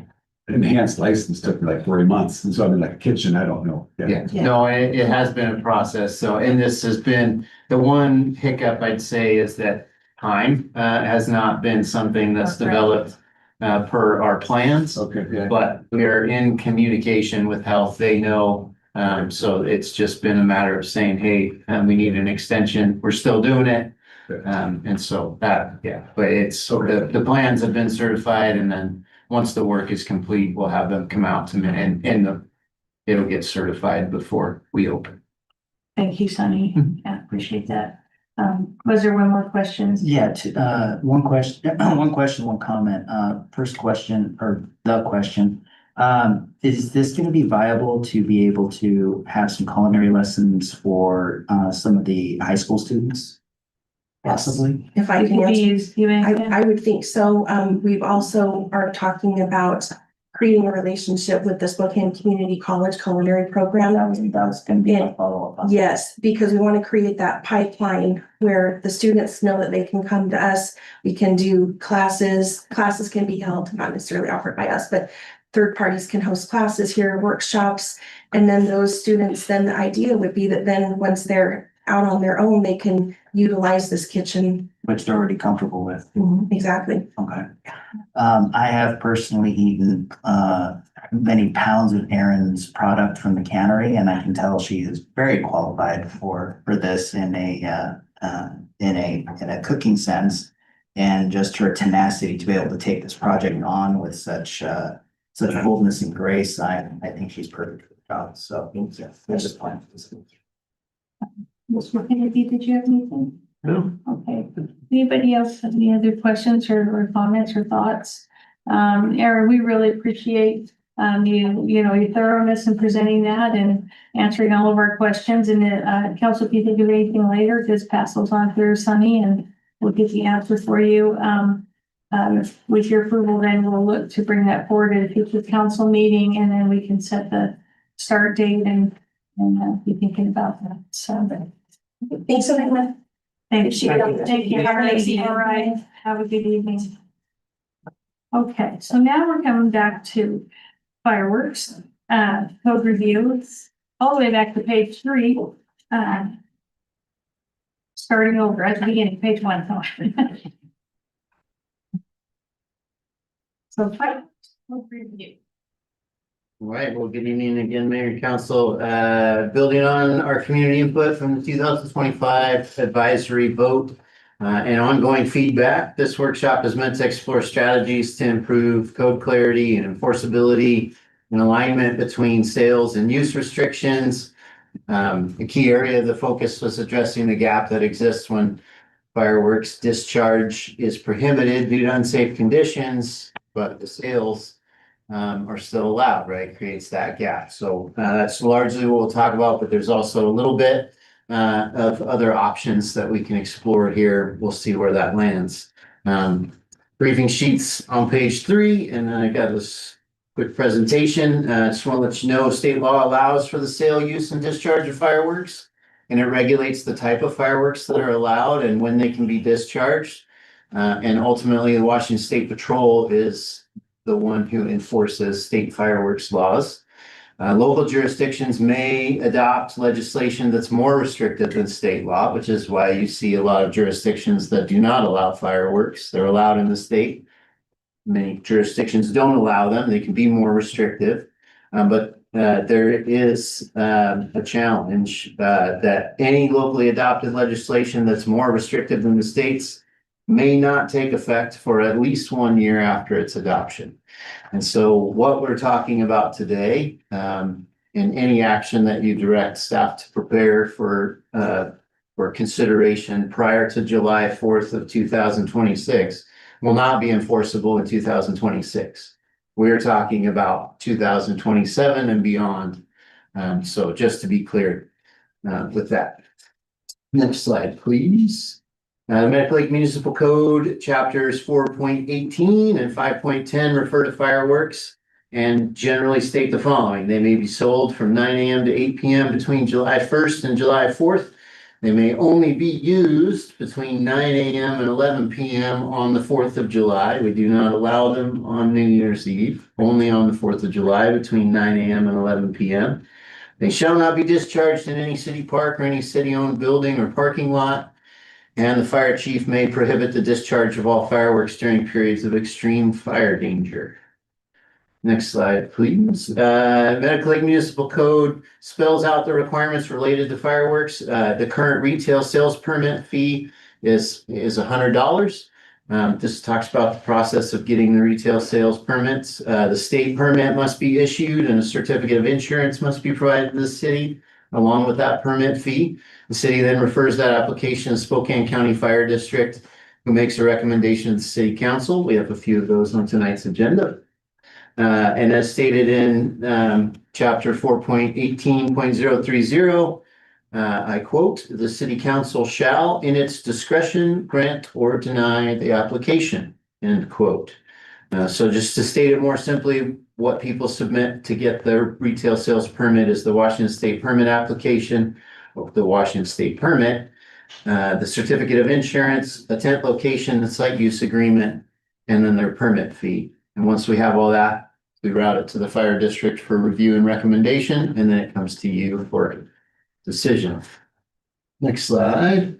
enhanced license took me like 40 months. And so I mean, like a kitchen, I don't know. Yeah, no, it has been a process. So, and this has been, the one hiccup I'd say is that time has not been something that's Okay. developed per our plans. Okay, yeah. But we are in communication with health. They know. So it's just been a matter of saying, hey, we need an extension. We're still doing it. And so that, yeah, but it's, the plans have been certified, and then once the work is complete, we'll have them come out to me and it'll get certified before we open. Thank you, Sonny. Yeah, appreciate that. Was there one more question? Yeah, one question, one comment. First question, or the question. Is this gonna be viable to be able to have some culinary lessons for some of the high school students? Possibly? If I It can could be answer. used, you may- I would think so. We've also are talking about creating a relationship with the Spokane Community College Culinary Program. That was gonna be a follow-up. on that. Yes, because we want to create that pipeline where the students know that they can come to us. We can do classes. Classes can be held, not necessarily offered by us, but third parties can host classes here, workshops. And then those students, then the idea would be that then once they're out on their own, they can utilize this kitchen. Which they're already comfortable with. Exactly. Okay. I have personally eaten many pounds of Erin's product from the cannery, and I can tell she is very qualified for this in in a cooking sense. And just her tenacity to be able to take this project on with such boldness and grace, I think she's perfect for the job, so that's just fine. Mr. Kennedy, did you have anything? No. Okay, anybody else have any other questions or comments or thoughts? Aaron, we really appreciate your thoroughness in presenting that and answering all of our questions. And council, if you think of anything later, just pass those on to Sunny and we'll get the answer for you. With your approval, then we'll look to bring that forward at a future council meeting, and then we can set the start date and be thinking about that. So Thanks, everyone. thank you. Thank you. Have a nice evening. All right. Have a good evening. Okay, so now we're coming back to fireworks, code review, all the way back to page 3. Starting over at the beginning, page 1. So fireworks, code review. All right, well, good evening again, Mayor and Council. Building on our community input from the 2025 advisory vote and ongoing feedback, this workshop is meant to explore strategies to improve code clarity and enforceability and alignment between sales and use restrictions. A key area of the focus was addressing the gap that exists when fireworks discharge is prohibited due to unsafe conditions, but the sales are still allowed, right? Creates that gap. So that's largely what we'll talk about, but there's also a little bit of other options that we can explore here. We'll see where that lands. Briefing sheets on page 3, and then I got this quick presentation. Just want to let you know, state law allows for the sale, use, and discharge of fireworks, and it regulates the type of fireworks that are allowed and when they can be discharged. And ultimately, the Washington State Patrol is the one who enforces state fireworks laws. Local jurisdictions may adopt legislation that's more restrictive than state law, which is why you see a lot of jurisdictions that do not allow fireworks. They're allowed in the state. Many jurisdictions don't allow them. They can be more restrictive. But there is a challenge that any locally adopted legislation that's more restrictive than the state's may not take effect for at least 1 year after its adoption. And so what we're talking about today, in any action that you direct staff to prepare for consideration prior to July 4th of 2026 will not be enforceable in 2026. We're talking about 2027 and beyond. So just to be clear with that. Next slide, please. Medical Lake Municipal Code chapters 4.18 and 5.10 refer to fireworks and generally state the following. They may be sold from 9 a.m. to 8 p.m. between July 1st and July 4th. They may only be used between 9 a.m. and 11 p.m. on the 4th of July. We do not allow them on New Year's Eve, only on the 4th of July between 9 a.m. and 11 p.m. They shall not be discharged in any city park or any city-owned building or parking lot. And the fire chief may prohibit the discharge of all fireworks during periods of extreme fire danger. Next slide, please. Medical Lake Municipal Code spells out the requirements related to fireworks. The current retail sales permit fee is $100. This talks about the process of getting the retail sales permits. The state permit must be issued and a certificate of insurance must be provided to the city along with that permit fee. The city then refers that application to Spokane County Fire District, who makes a recommendation to the city council. We have a few of those on tonight's agenda. And as stated in chapter 4.18.030, I quote, the city council shall in its discretion grant or deny the application, end quote. So just to state it more simply, what people submit to get their retail sales permit is the Washington State permit application, or the Washington State permit, the certificate of insurance, a tent location, the site use agreement, and then their permit fee. And once we have all that, we route it to the fire district for review and recommendation, and then it comes to you for decision. Next slide.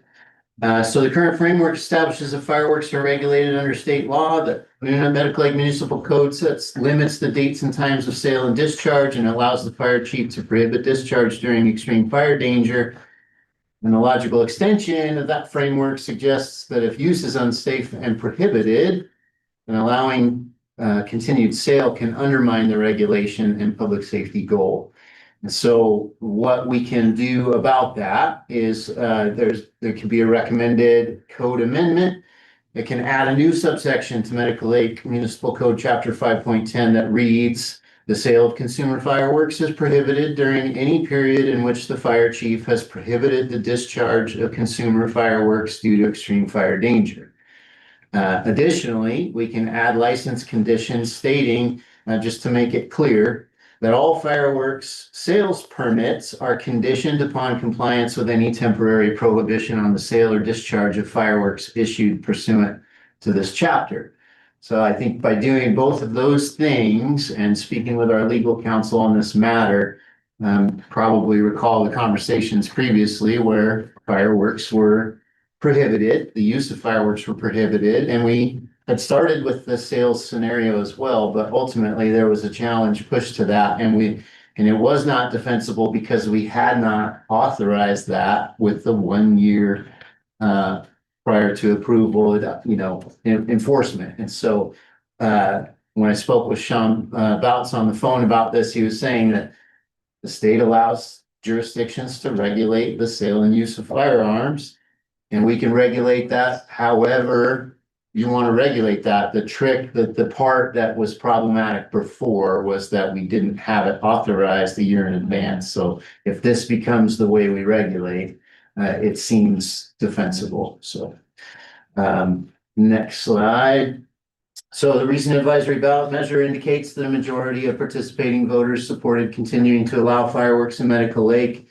So the current framework establishes that fireworks are regulated under state law. The Medical Lake Municipal Code limits the dates and times of sale and discharge and allows the fire chief to prohibit discharge during extreme fire danger. And the logical extension of that framework suggests that if use is unsafe and prohibited, then allowing continued sale can undermine the regulation and public safety goal. And so what we can do about that is there can be a recommended code amendment. It can add a new subsection to Medical Lake Municipal Code Chapter 5.10 that reads, the sale of consumer fireworks is prohibited during any period in which the fire chief has prohibited the discharge of consumer fireworks due to extreme fire danger. Additionally, we can add license conditions stating, just to make it clear, that all fireworks sales permits are conditioned upon compliance with any temporary prohibition on the sale or discharge of fireworks issued pursuant to this chapter. So I think by doing both of those things and speaking with our legal counsel on this matter, probably recall the conversations previously where fireworks were prohibited, the use of fireworks were prohibited, and we had started with the sales scenario as well, but ultimately there was a challenge pushed to that, and it was not defensible because we had not authorized that with the 1 year prior to approval, enforcement. And so when I spoke with Sean Bouts on the phone about this, he was saying that the state allows jurisdictions to regulate the sale and use of firearms, and we can regulate that however you want to regulate that. The part that was problematic before was that we didn't have it authorized a year in advance. So if this becomes the way we regulate, it seems defensible. So next slide. So the recent advisory ballot measure indicates that a majority of participating voters supported continuing to allow fireworks in Medical Lake.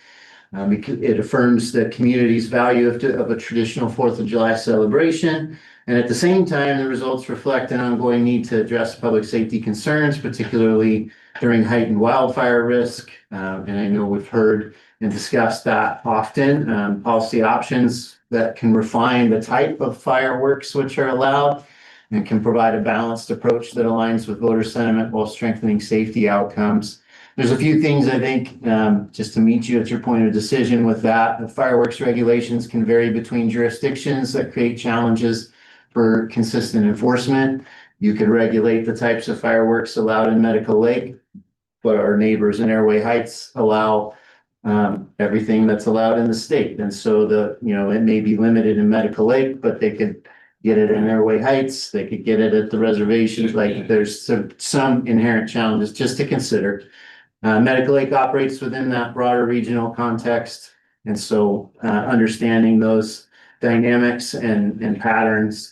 It affirms the community's value of a traditional 4th of July celebration. And at the same time, the results reflect an ongoing need to address public safety concerns, particularly during heightened wildfire risk. And I know we've heard and discussed that often. Policy options that can refine the type of fireworks which are allowed and can provide a balanced approach that aligns with voter sentiment while strengthening safety outcomes. There's a few things I think, just to meet you at your point of decision with that. The fireworks regulations can vary between jurisdictions that create challenges for consistent enforcement. You could regulate the types of fireworks allowed in Medical Lake, but our neighbors in Airway Heights allow everything that's allowed in the state. And so it may be limited in Medical Lake, but they could get it in Airway Heights. They could get it at the reservations. Like there's some inherent challenges just to consider. Medical Lake operates within that broader regional context. And so understanding those dynamics and patterns.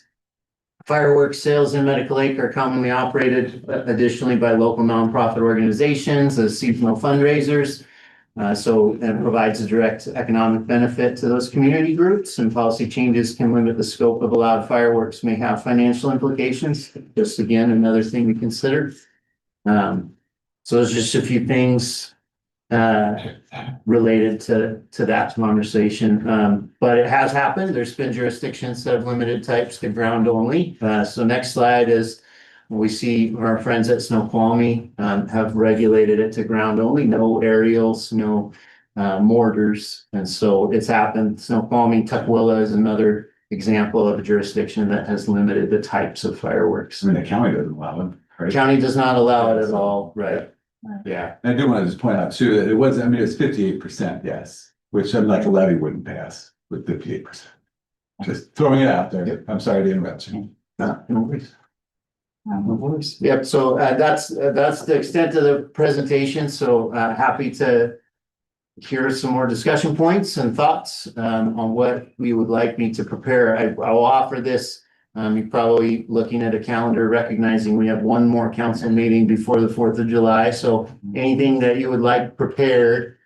Fireworks sales in Medical Lake are commonly operated additionally by local nonprofit organizations as seasonal fundraisers. So it provides a direct economic benefit to those community groups, and policy changes can limit the scope of allowed fireworks may have financial implications. Just again, another thing to consider. So there's just a few things related to that conversation. But it has happened. There's been jurisdictions that have limited types to ground only. So next slide is we see our friends at Snoqualmie have regulated it to ground only, no aerials, no mortars. And so it's happened. Snoqualmie, Tukwila is another example of a jurisdiction that has limited the types of fireworks. I mean, the county doesn't allow it, right? County does not allow it at all, right? Yeah. And I do want to just point out too, that it's 58%, yes, which like a levy wouldn't pass with 58%. Just throwing it out there. Yep. I'm sorry to interrupt you. No worries. Yep, so that's the extent of the presentation. So happy to hear some more discussion points and thoughts on what we would like me to prepare. I'll offer this. You're probably looking at a calendar, recognizing we have one more council meeting before the 4th of July. So anything that you would like prepared,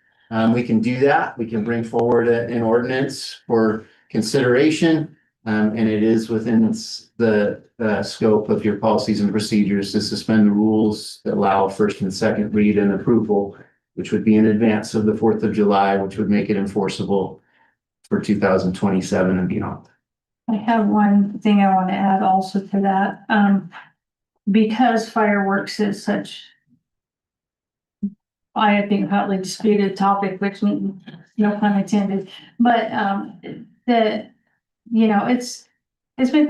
we can do that. We can bring forward an ordinance for consideration. And it is within the scope of your policies and procedures to suspend the rules that allow first and second read and approval, which would be in advance of the 4th of July, which would make it enforceable for 2027 and beyond. I have one thing I want to add also to that. Because fireworks is such, I think, hotly disputed topic, which no pun intended, but, it's been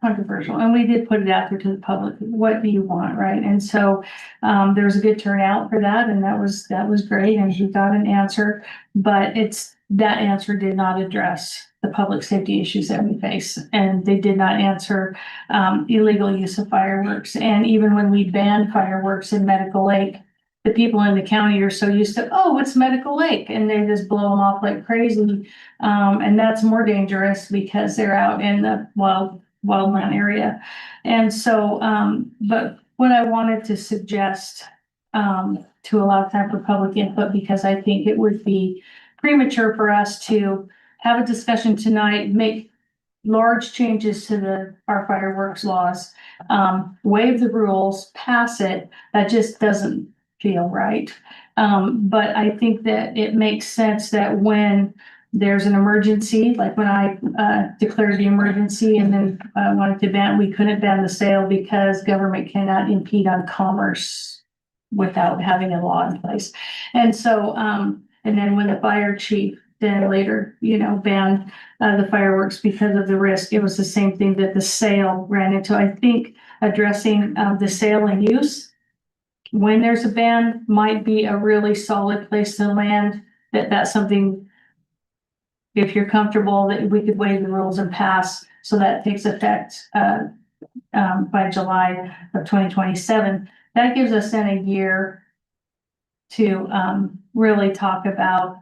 controversial, and we did put it out there to the public, what do you want, right? And so, there was a good turnout for that, and that was great, and we got an answer. But that answer did not address the public safety issues that we face, and they did not answer, illegal use of fireworks. And even when we banned fireworks in Medical Lake, the people in the county are so used to, oh, it's Medical Lake, and they just blow them off like crazy. And that's more dangerous because they're out in the wildland area. And so, but what I wanted to suggest, to allow time for public input, because I think it would be premature for us to have a discussion tonight, make large changes to our fireworks laws, waive the rules, pass it. That just doesn't feel right. But I think that it makes sense that when there's an emergency, like when I declared the emergency and then wanted to we couldn't ban the sale because government cannot impede on commerce without having a law in place. And so, and then when the fire chief then later, banned the fireworks because of the risk, it was the same thing that the sale ran into. I think addressing the sale and use when there's a ban might be a really solid place to land. That's something, if you're comfortable, that we could waive the rules and pass, so that takes effect by July of 2027. That gives us then a year to really talk about,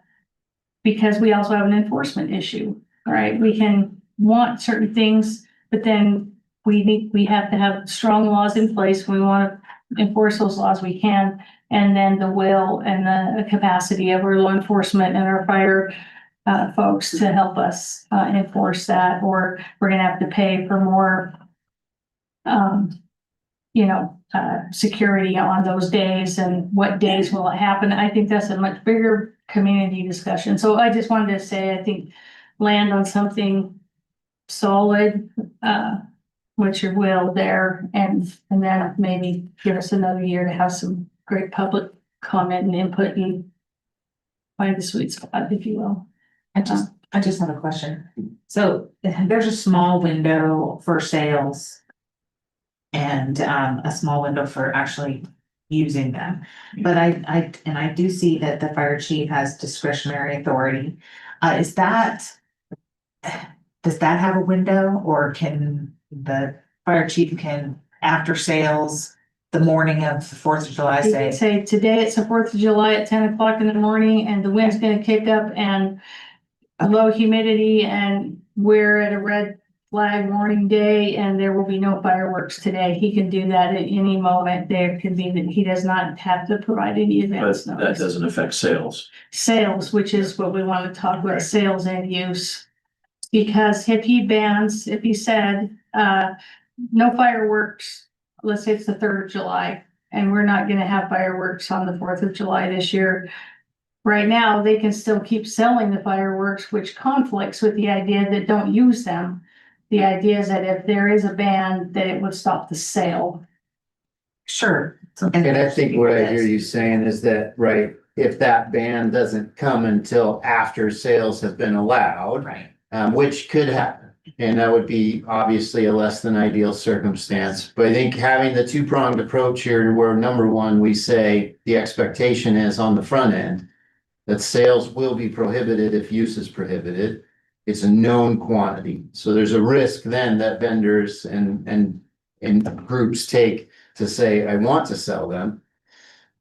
because we also have an enforcement issue, right? We can want certain things, but then we have to have strong laws in place. When we want to enforce those laws, we can. And then the will and the capacity of our law enforcement and our fire folks to help us enforce that, or we're gonna have to pay for more security on those days, and what days will it happen. I think that's a much bigger community discussion. So I just wanted to say, I think land on something solid, what's your will there, and then maybe give us another year to have some great public comment and input and find the sweet spot, if you will. I just have a question. So there's a small window for sales and a small window for actually using them. But I do see that the fire chief has discretionary authority. Does that have a window, or can the fire chief after sales, the morning of the 4th of July, say today it's the 4th of July at 10 o'clock in the morning, and the wind's gonna kick up and low humidity, and we're at a red flag warning day, and there will be no fireworks today. He can do that at any moment. There can be that he does not have to provide any advance But that notice. doesn't affect sales. Sales, which is what we want to talk about, sales and use. Because if he said, no fireworks, let's say it's the 3rd of July, and we're not gonna have fireworks on the 4th of July this year. Right now, they can still keep selling the fireworks, which conflicts with the idea that don't use them. The idea is that if there is a ban, that it would stop the sale. Sure. And I think what I hear you saying is that, right, if that ban doesn't come until after sales have been allowed. Right. Which could happen, and that would be obviously a less than ideal circumstance. But I think having the two-pronged approach here, where number one, we say the expectation is on the front end that sales will be prohibited if use is prohibited. It's a known quantity. So there's a risk then that vendors and groups take to say, I want to sell them.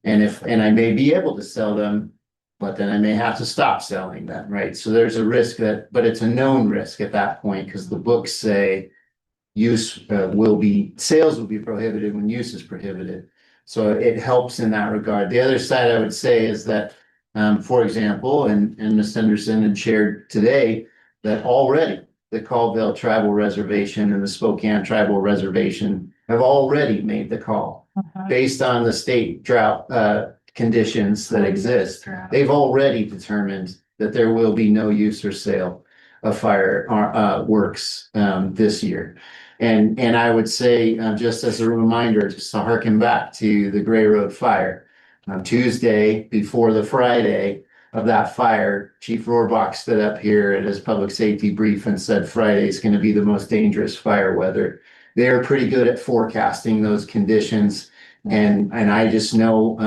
And I may be able to sell them, but then I may have to stop selling them, right? So there's a risk but it's a known risk at that point, because the books say sales will be prohibited when use is prohibited. So it helps in that regard. The other side I would say is that, for example, and Ms. Henderson had shared today, that already the Colville Tribal Reservation and the Spokane Tribal Reservation have already made the call based on the state drought conditions that exist. They've already determined that there will be no use or sale of fireworks this year. And I would say, just as a reminder, just to harken back to the Gray Road fire, Tuesday before the Friday, of that fire, Chief Rohrbach stood up here at his public safety brief and said Friday is gonna be the most dangerous fire weather. They're pretty good at forecasting those conditions. And I just know,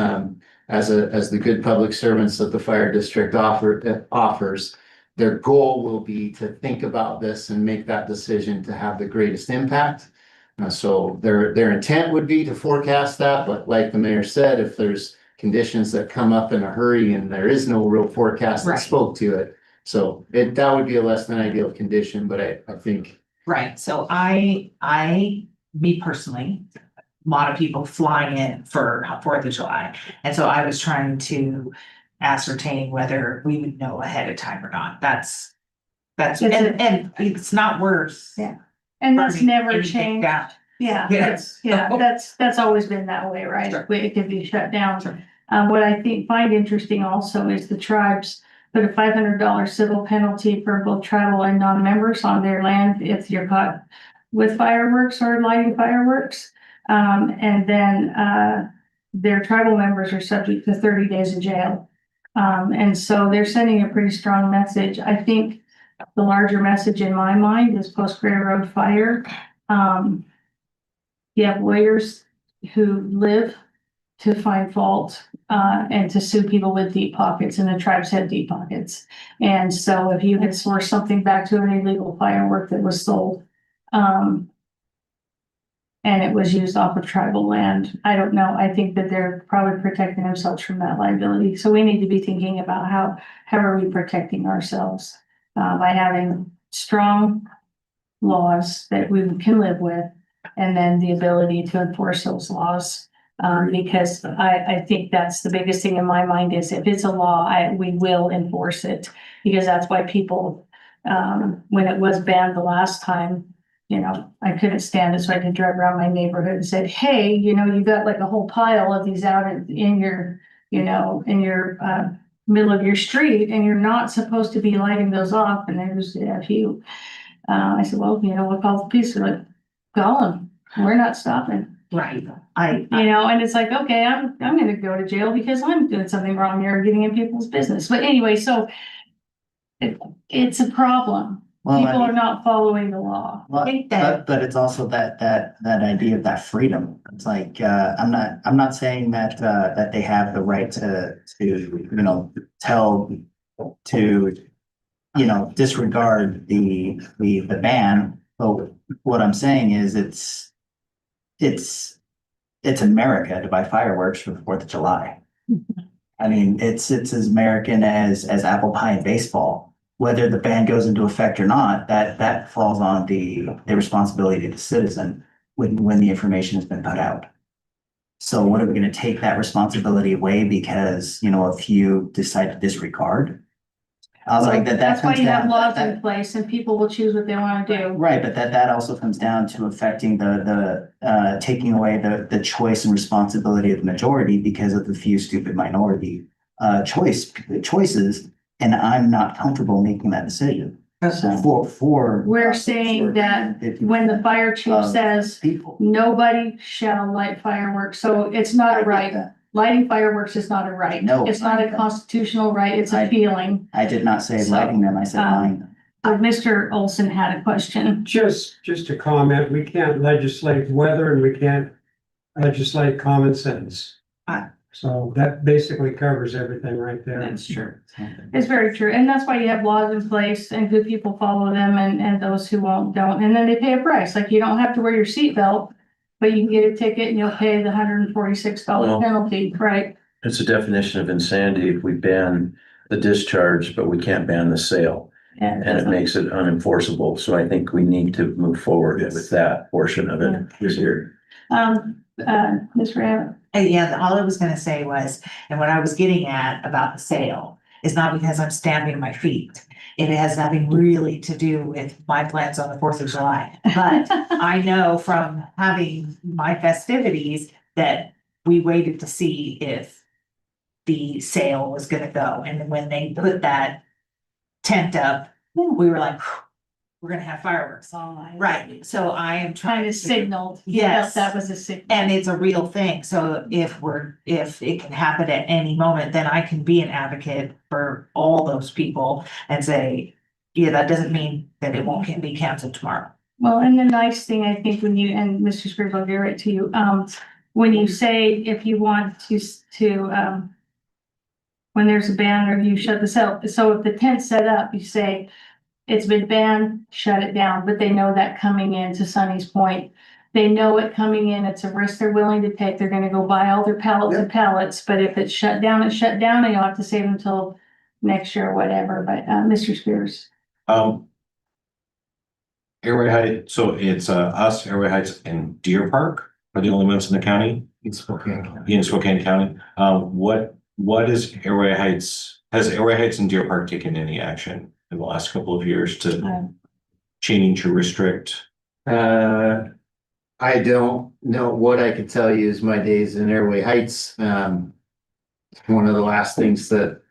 as the good public servants that the fire district offers, their goal will be to think about this and make that decision to have the greatest impact. So their intent would be to forecast that, but like the mayor said, if there's conditions that come up in a hurry and there is no real forecast that Right. spoke to it. So that would be a less than ideal condition, but I think. Right, so me personally, a lot of people flying in for 4th of July. And so I was trying to ascertain whether we would know ahead of time or not. That's, and it's not worse. Yeah. And that's burning never anything changed. down. Yeah, Yes. that's always been that way, right? Sure. It can be shut down. What I find interesting also is the tribes put a $500 civil penalty for both tribal and non-members on their land if you're caught with fireworks or lighting fireworks. And then, their tribal members are subject to 30 days in jail. And so they're sending a pretty strong message. I think the larger message in my mind is post Great Road Fire. You have lawyers who live to find fault, and to sue people with deep pockets, and the tribes have deep pockets. And so if you had sourced something back to an illegal firework that was sold, and it was used off of tribal land, I don't know, I think that they're probably protecting themselves from that liability. So we need to be thinking about how are we protecting ourselves, by having strong laws that we can live with, and then the ability to enforce those laws. Because I think that's the biggest thing in my mind is if it's a law, we will enforce it. Because that's why people, when it was banned the last time, I couldn't stand it. So I could drive around my neighborhood and said, hey, you got like a whole pile of these out in your, in your, middle of your street, and you're not supposed to be lighting those off. And there's a few. I said, well, we'll call the police. They're like, call them. We're not stopping. Right. And it's like, okay, I'm gonna go to jail because I'm doing something wrong here, getting in people's business. But anyway, so it's a problem. Well, People are not following the law. Well, but it's also that idea of that freedom. It's like, I'm not saying that they have the right to tell to, disregard the ban. But what I'm saying is it's America to buy fireworks for the 4th of July. I mean, it's as American as apple pie and baseball. Whether the ban goes into effect or not, that falls on the responsibility of the citizen when the information has been put out. So what are we going to take that responsibility away because, if you decide to disregard? I was like, That's why you have laws in place and people will choose what they want to do. Right, but that also comes down to affecting the taking away the choice and responsibility of the majority because of the few stupid minority choices, and I'm not comfortable making that decision. For We're saying that when the fire chief says people, nobody shall light fireworks, so it's not a right. Lighting fireworks is not a right. No. It's not a constitutional right, it's a feeling. I did not say lighting them, I said buying them. Mr. Olson had a question. Just a comment, we can't legislate weather and we can't legislate common sense. So that basically covers everything right there. That's true. It's very true, and that's why you have laws in place and good people follow them and those who won't, don't, and then they pay a price, like you don't have to wear your seatbelt, but you can get a ticket and you'll pay the $146 penalty, right? It's a definition of insanity if we ban the discharge, but we can't ban the sale. And it makes it unenforceable. So I think we need to move forward with that portion of it this year. Ms. Ram. Yeah, all I was gonna say was, and what I was getting at about the sale is not because I'm stamping my feet. It has nothing really to do with my plans on the 4th of July. But I know from having my festivities that we waited to see if the sale was gonna go. And when they put that tent up, we were like, we're gonna have fireworks. Right. Right, so I am trying Kind to of signaled. Yes. That was a signal. And it's a real thing, so if it can happen at any moment, then I can be an advocate for all those people and say, yeah, that doesn't mean that it won't be canceled tomorrow. Well, and the nice thing, I think, when you, and Mr. Scribble, I'll get right to you, when you say if you want when there's a ban or you shut the sale, so if the tent's set up, you say, it's been banned, shut it down, but they know that coming in, to Sunny's point. They know it coming in, it's a risk they're willing to take, they're gonna go buy all their pallets and pallets, but if it's shut down, it's shut down, and you'll have to save them until next year or whatever, but, Mr. Spears. Airway Heights, so it's us, Airway Heights and Deer Park are the only ones in the county, In Spokane County. in Spokane County. What is Airway Heights, has Airway Heights and Deer Park taken any action in the last couple of years to change or restrict? I don't know. What I could tell you is my days in Airway Heights. One of the last things that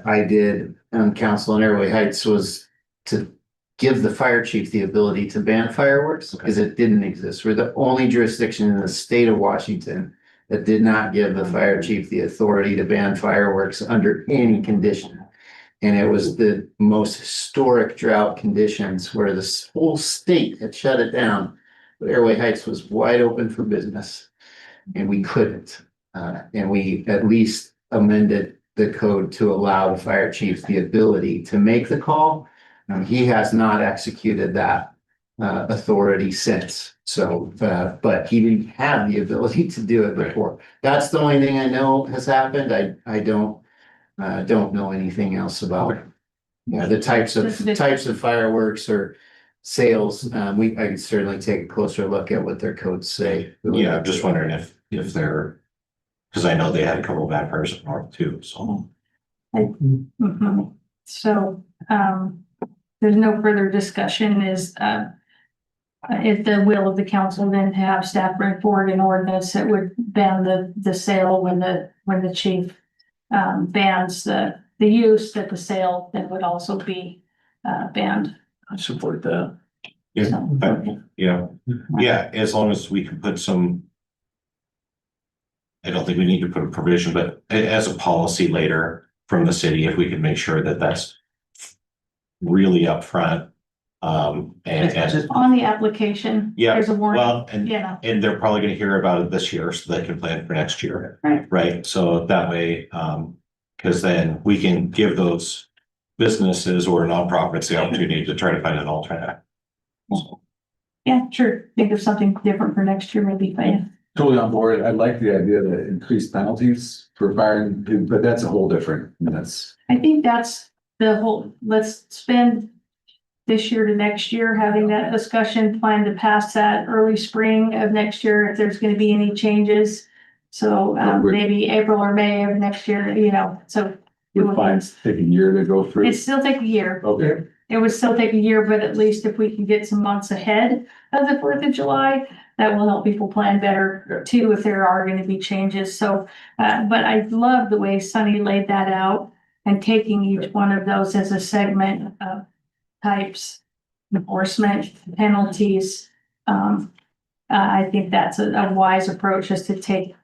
I did on council in Airway Heights was to give the fire chief the ability to ban fireworks because it didn't exist. We're the only jurisdiction in the state of Washington that did not give the fire chief the authority to ban fireworks under any condition. And it was the most historic drought conditions where the whole state had shut it down. But Airway Heights was wide open for business and we couldn't. And we at least amended the code to allow the fire chief the ability to make the call. He has not executed that authority since. So, but he didn't have the ability to do it before. That's the only thing I know has happened. I don't know anything else about the types of fireworks or sales. I could certainly take a closer look at what their codes say. Yeah, I'm just wondering if they're, because I know they had a couple of bad fires up north too, so. Mhm. So, there's no further discussion is, if the will of the council, then have staff bring forward an ordinance that would ban the sale when the chief bans the use, that the sale then would also be banned. I support that. Yeah, as long as we can put some. I don't think we need to put a provision, but as a policy later from the city, if we could make sure that that's really upfront. And On the application. yeah, There's a warning. well, and they're probably gonna hear about it this year so they can plan for next year. Right. Right, so that way, because then we can give those businesses or nonprofits the opportunity to try to find an alternative. Yeah, sure. Think of something different for next year, maybe, but Totally on board. I like the idea to increase penalties for firing, but that's a whole different, that's. I think that's the whole, let's spend this year to next year, having that discussion, plan to pass that early spring of next year, if there's gonna be any changes. So, maybe April or May of next year, so. We're fine, it's taking a year to go through. It still take a year. Okay. It would still take a year, but at least if we can get some months ahead of the 4th of July, that will help people plan better too, if there are gonna be changes. So, but I love the way Sunny laid that out and taking each one of those as a segment of types, enforcement, penalties. I think that's a wise approach, just to take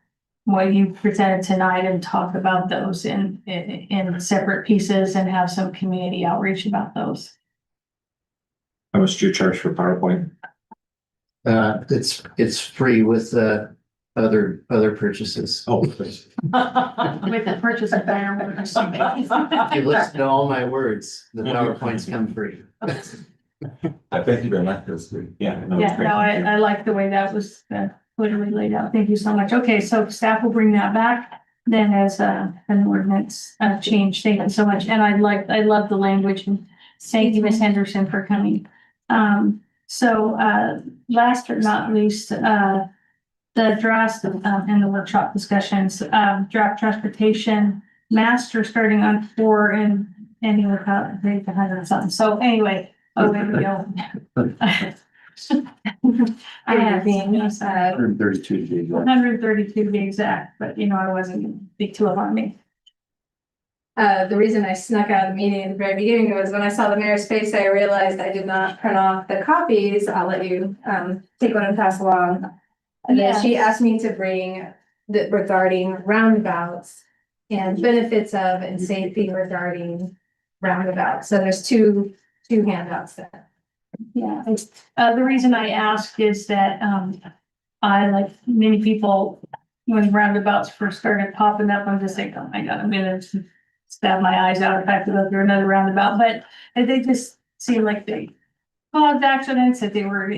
what you presented tonight and talk about those in separate pieces and have some community outreach about those. How much do you charge for PowerPoint? It's free with other purchases. Oh. With the purchase of fireworks. You listen to all my words, the PowerPoints come free. Thank you very much. That's good. Yeah. Yeah, no, I like the way that was clearly laid out. Thank you so much. Okay, so staff will bring that back then as an ordinance change. Thank you so much. And I love the language, and thank you, Ms. Henderson, for coming. So last but not least, the draft and the workshop discussions, draft transportation master starting on 4 and ending with 100 something. So anyway, there we go. I have 132 to be exact. 132 to be exact, but I wasn't gonna be too up on me. The reason I snuck out of the meeting at the very beginning was when I saw the mayor's face, I realized I did not print off the copies. I'll let you, take one and pass along. And then she asked me to bring regarding roundabouts and benefits of and safety regarding roundabouts. So there's two handouts there. Yeah, the reason I asked is that, I, like many people, when roundabouts first started popping up, I'm just like, oh my God, I'm gonna stab my eyes out if I have to go through another roundabout, but they just seem like they caused accidents, that they were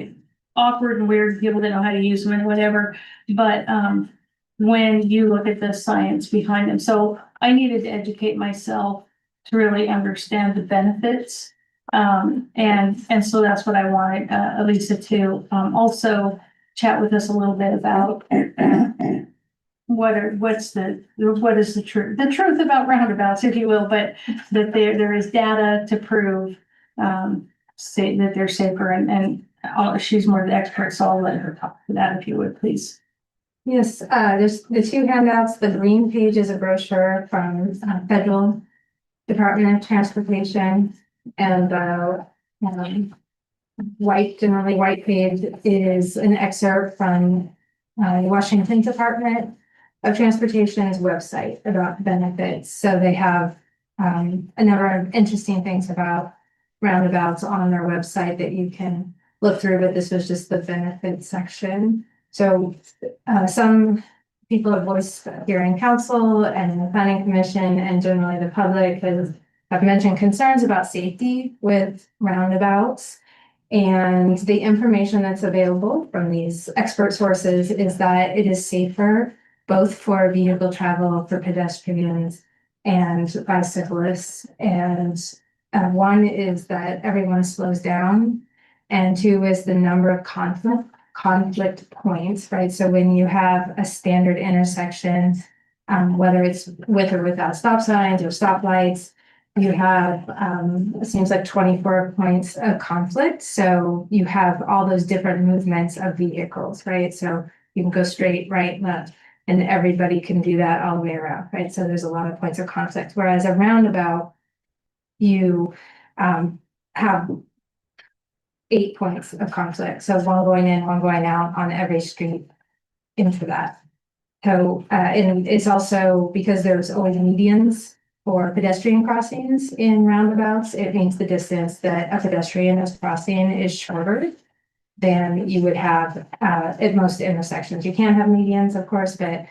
awkward and weird, people didn't know how to use them and whatever, but, when you look at the science behind them, so I needed to educate myself to really understand the benefits. And so that's what I wanted, Elisa to, also chat with us a little bit about what is the truth about roundabouts, if you will, but that there is data to prove, say that they're safer and she's more the expert, so I'll let her talk to that if you would, please. Yes, there's the two handouts. The green page is a brochure from Federal Department of Transportation, and generally white page is an excerpt from Washington Department of Transportation's website about benefits. So they have a number of interesting things about roundabouts on their website that you can look through, but this was just the benefits section. So some people have voiced here in council and the planning commission and generally the public have mentioned concerns about safety with roundabouts. And the information that's available from these expert sources is that it is safer both for vehicle travel, for pedestrians and bicyclists. And one is that everyone slows down. And two is the number of conflict points, right? So when you have a standard intersection, whether it's with or without stop signs or stoplights, you have, it seems like 24 points of conflict. So you have all those different movements of vehicles, right? So you can go straight, right, left, and everybody can do that all the way around, right? So there's a lot of points of conflict. Whereas a roundabout, you have 8 points of conflict. So one going in, one going out on every street into that. So, and it's also because there's always medians for pedestrian crossings in roundabouts. It means the distance that a pedestrian is crossing is shorter than you would have at most intersections. You can have medians, of course, but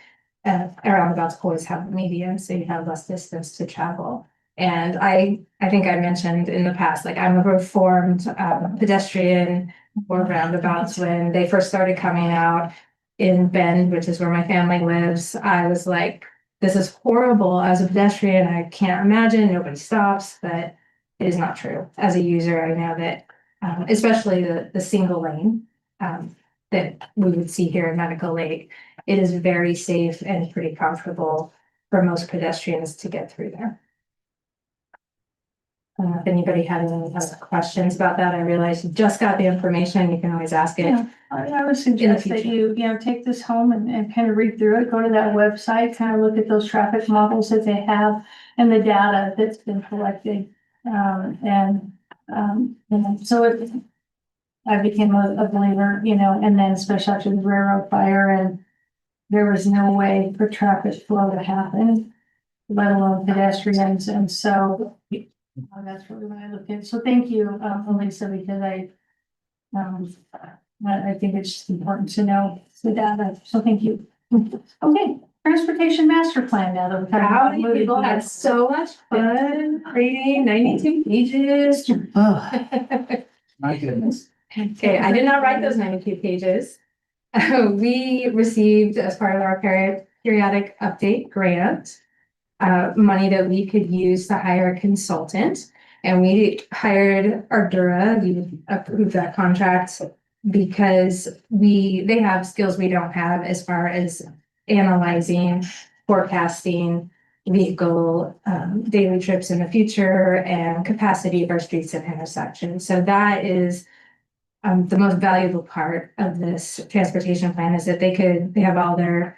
roundabouts always have medians, so you have less distance to travel. And I think I mentioned in the past, like I'm a reformed pedestrian for roundabouts. When they first started coming out in Bend, which is where my family lives, I was like, this is horrible. As a pedestrian, I can't imagine, nobody stops, but it is not true. As a user, I know that, especially the single lane that we would see here in Medical Lake, it is very safe and pretty comfortable for most pedestrians to get through there. If anybody had any other questions about that, I realize you just got the information. You can always ask it. Yeah, I would suggest that you take this home and kind of read through it, go to that website, kind of look at those traffic models that they have and the data that's been collected. So I became a believer, and then especially after the railroad fire, and there was no way for traffic flow to happen, let alone pedestrians. And so that's really what I looked at. So thank you, Elisa, because I think it's just important to know the data. So thank you. Okay, transportation master plan now that we're talking about. People had so much fun reading 92 pages. My goodness. Okay, I did not write those 92 pages. We received, as part of our periodic update grant, money that we could use to hire a consultant. And we hired Ardura, we approved that contract because they have skills we don't have as far as analyzing, forecasting, vehicle daily trips in the future and capacity of our streets and intersections. So that is the most valuable part of this transportation plan, is that they have all their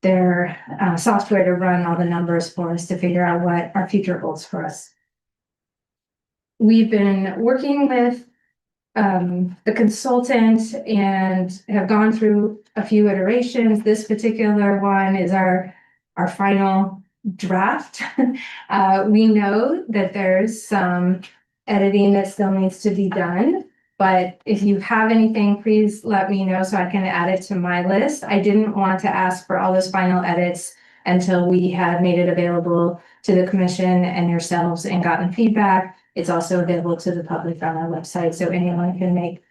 their software to run all the numbers for us to figure out what our future holds for us. We've been working with the consultant and have gone through a few iterations. This particular one is our final draft. We know that there's some editing that still needs to be done, but if you have anything, please let me know so I can add it to my list. I didn't want to ask for all those final edits until we had made it available to the commission and yourselves and gotten feedback. It's also available to the public on our website, so anyone can make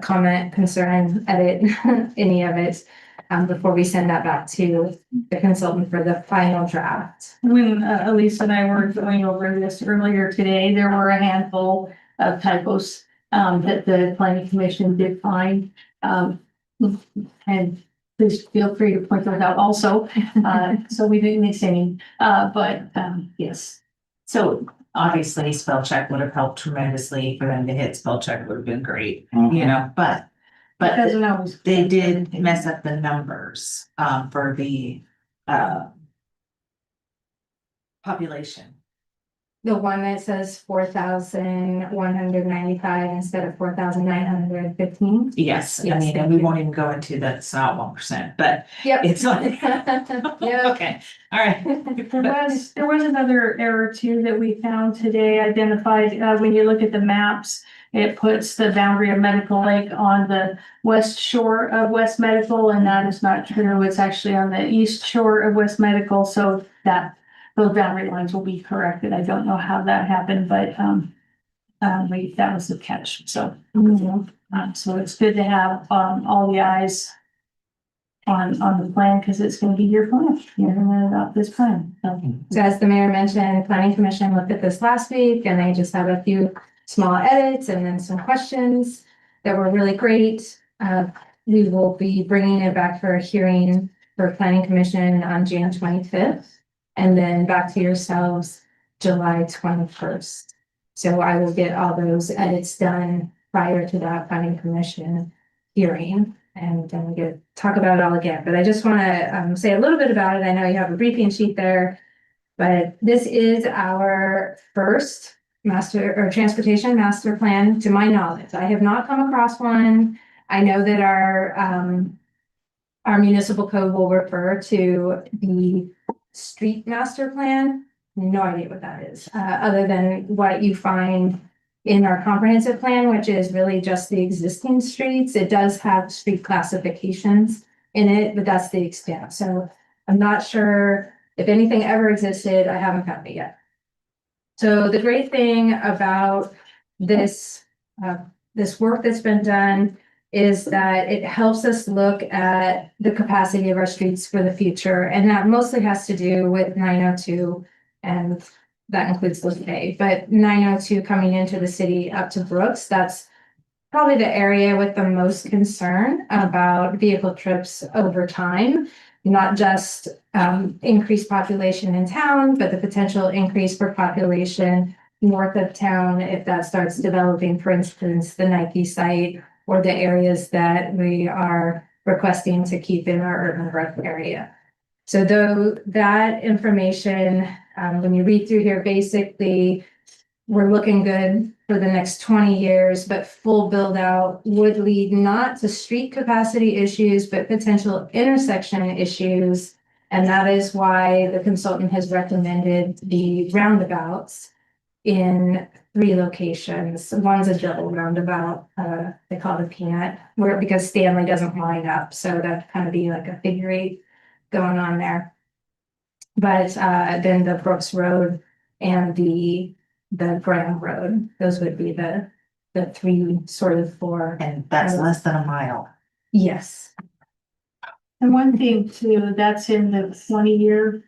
comment, concern, edit any of it before we send that back to the consultant for the final draft. When Elise and I were going over this earlier today, there were a handful of typos that the planning commission did find. And please feel free to point those out also. So we didn't miss any, but yes. So obviously spell check would have helped tremendously. For them to hit spell check would have been great, Mm-hmm. you know, but Doesn't always. they did mess up the numbers for the population. The one that says 4,195 instead of 4,915. Yes, I Yes, mean, thank and we you. won't even go into that's not 1%, but Yep. it's like, Yeah. okay, all right. There was another error too that we found today identified, when you look at the maps, it puts the boundary of Medical Lake on the west shore of West Medical, and that is not true. It's actually on the east shore of West Medical, so that those boundary lines will be corrected. I don't know how that happened, but that was the catch. So, so it's good to have all the eyes on the plan, because it's going to be your plan. You're going to adopt this plan. So as the mayor mentioned, planning commission looked at this last week and they just have a few small edits and then some questions that were really great. We will be bringing it back for a hearing for planning commission on June 25th. And then back to yourselves July 21st. So I will get all those edits done prior to that planning commission hearing. And then we get talk about it all again. But I just want to say a little bit about it. I know you have a briefing sheet there, but this is our first transportation master plan to my knowledge. I have not come across one. I know that our municipal code will refer to the street master plan. No idea what that is, other than what you find in our comprehensive plan, which is really just the existing streets. It does have street classifications in it, but that's the extent. So I'm not sure if anything ever existed. I haven't found it yet. So the great thing about this, this work that's been done is that it helps us look at the capacity of our streets for the future. And that mostly has to do with 902, and that includes Lake Bay, but 902 coming into the city up to Brooks, that's probably the area with the most concern about vehicle trips over time. Not just increased population in town, but the potential increase for population north of town if that starts developing, for instance, the Nike site or the areas that we are requesting to keep in our urban growth area. So though that information, when you read through here, basically, we're looking good for the next 20 years, but full build out would lead not to street capacity issues, but potential intersection issues. And that is why the consultant has recommended the roundabouts in 3 locations. One's a double roundabout, they call it Peanut, because Stanley doesn't line up. So that'd kind of be like a figure 8 going on there. But then the Brooks Road and the Graham Road, those would be the 3 sort of 4. And that's less than a mile. Yes. And one thing too, that's in the 20-year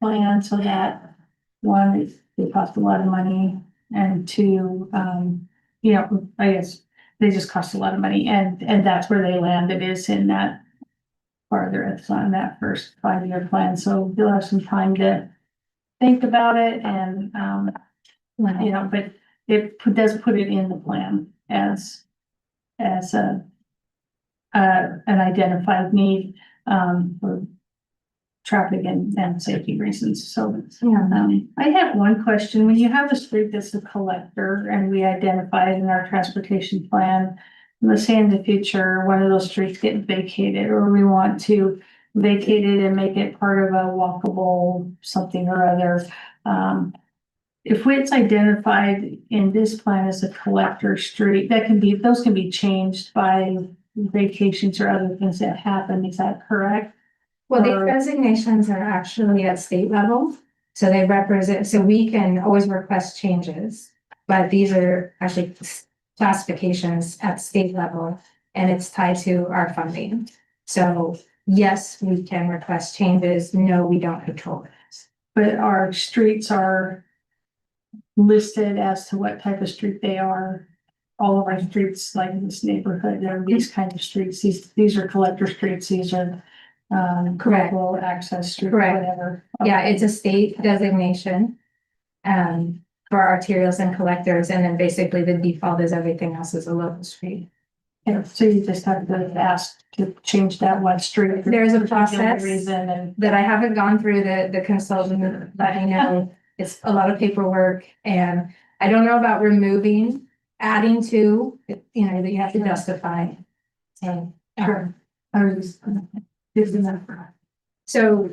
plan, so that one, it costs a lot of money, and 2, I guess they just cost a lot of money, and that's where they land. It is in that farther, it's on that first 5-year plan, so you'll have some time to think about it, and but it does put it in the plan as an identified need for traffic and safety reasons, so. Yeah. I have one question. When you have a street that's a collector and we identify it in our transportation plan, let's say in the future, one of those streets get vacated, or we want to vacate it and make it part of a walkable something or other. If it's identified in this plan as a collector street, those can be changed by vacations or other things that happen. Is that correct? Well, these Or- designations are actually at state level, so they represent, so we can always request changes. But these are actually classifications at state level, and it's tied to our funding. So yes, we can request changes. No, we don't control it. But our streets are listed as to what type of street they are. All of our streets, like in this neighborhood, there are these kind of streets. These are collector streets. These are Correct. local access street, Correct. whatever. Yeah, it's a state designation. For arterials and collectors, and then basically the default is everything else is a local street. Yeah, so you just have to ask to change that one street. There's a for particular process reason and that I haven't gone through. The consultant let me know it's a lot of paperwork, and I don't know about removing, adding to, that you have to justify. So, Sure. I was just So,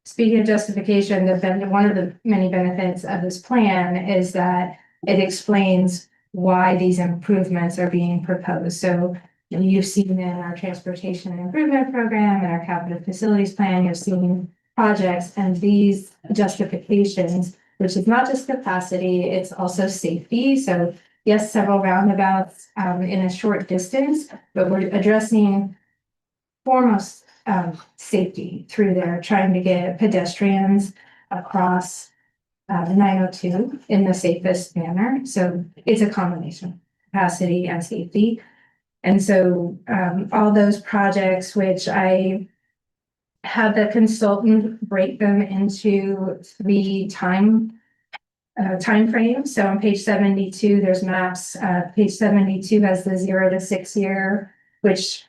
speaking of justification, one of the many benefits of this plan is that it explains why these improvements are being proposed. So you've seen in our transportation improvement program and our capital facilities plan, you've seen projects and these justifications, which is not just capacity, it's also safety. So yes, several roundabouts in a short distance, but we're addressing foremost safety through there, trying to get pedestrians across the 902 in the safest manner. So it's a combination, capacity and safety. And so all those projects, which I have the consultant break them into 3 time frames. So on page 72, there's maps. Page 72 has the 0 to 6 year, which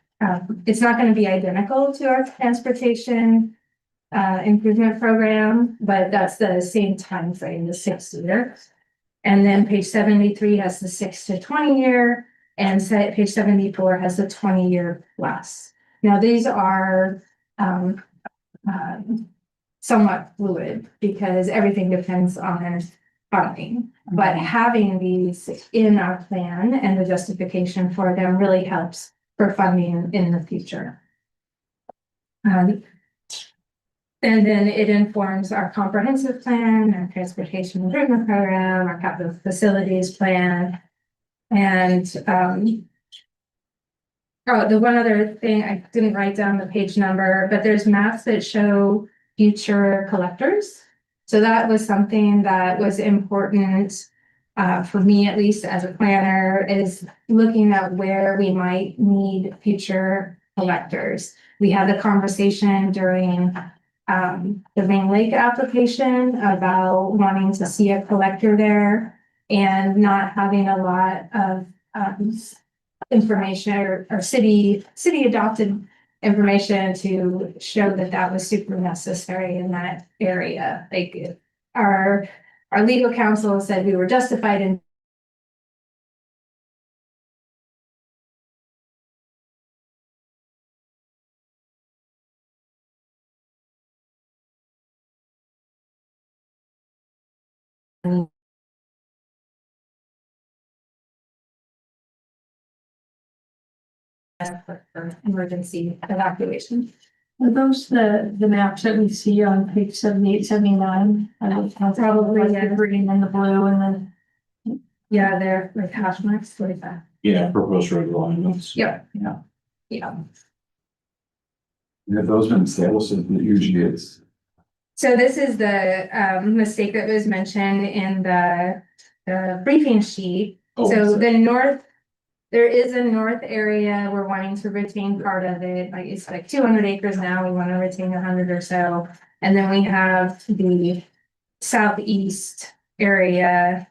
it's not going to be identical to our transportation improvement program, but that's the same time frame, the 6 year. And then page 73 has the 6 to 20 year, and page 74 has the 20 year plus. Now these are somewhat fluid because everything depends on funding. But having these in our plan and the justification for them really helps for funding in the future. And then it informs our comprehensive plan, our transportation improvement program, our capital facilities plan. And the one other thing, I didn't write down the page number, but there's maps that show future collectors. So that was something that was important for me, at least as a planner, is looking at where we might need future collectors. We had the conversation during the Main Lake application about wanting to see a collector there and not having a lot of information or city adopted information to show that that was super necessary in that area. Like our legal counsel said we were justified in for emergency evacuation. Are those the maps that we see on page 78, 79? Probably, Like yeah. the green and the blue and then. Yeah, they're like hash marks like that. Yeah, proposed road alignments. Yep. Yeah. Yeah. And if those been established, it usually is. So this is the mistake that was mentioned in the briefing sheet. Oh, So sorry. the north, there is a north area, we're wanting to retain part of it, like it's like 200 acres now, we want to retain 100 or so. And then we have the southeast area,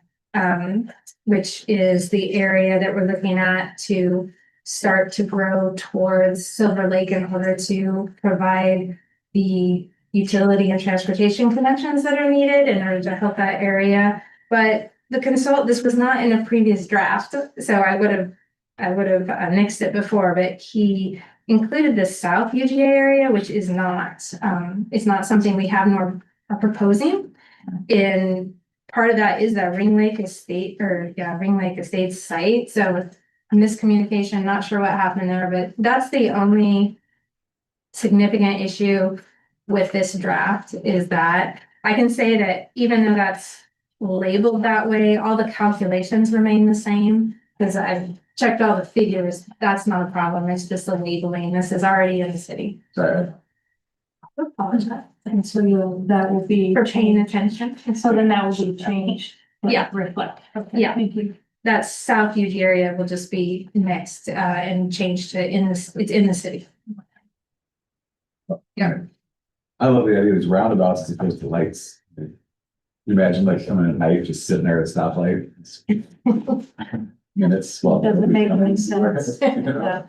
which is the area that we're looking at to start to grow towards Silver Lake in order to provide the utility and transportation connections that are needed in order to help that area. But this was not in a previous draft, so I would have nixed it before, but he included the South UGA area, which is not, it's not something we have nor are proposing. And part of that is that Ring Lake Estates site, so miscommunication, not sure what happened there, but that's the only significant issue with this draft, is that I can say that even though that's labeled that way, all the calculations remain the same, because I've checked all the figures. That's not a problem. It's just the labeling. This is already in the city. Sorry. I apologize. And so that will be. For paying attention. And so then that will be changed. Yeah. Reflect. Okay, Yeah. thank you. That South UG area will just be next, and changed to it's in the city. Yeah. I love the idea of these roundabouts as opposed to lights. Imagine like coming at night, just sitting there at a stoplight. Minutes. Well. Doesn't make any sense. Yeah.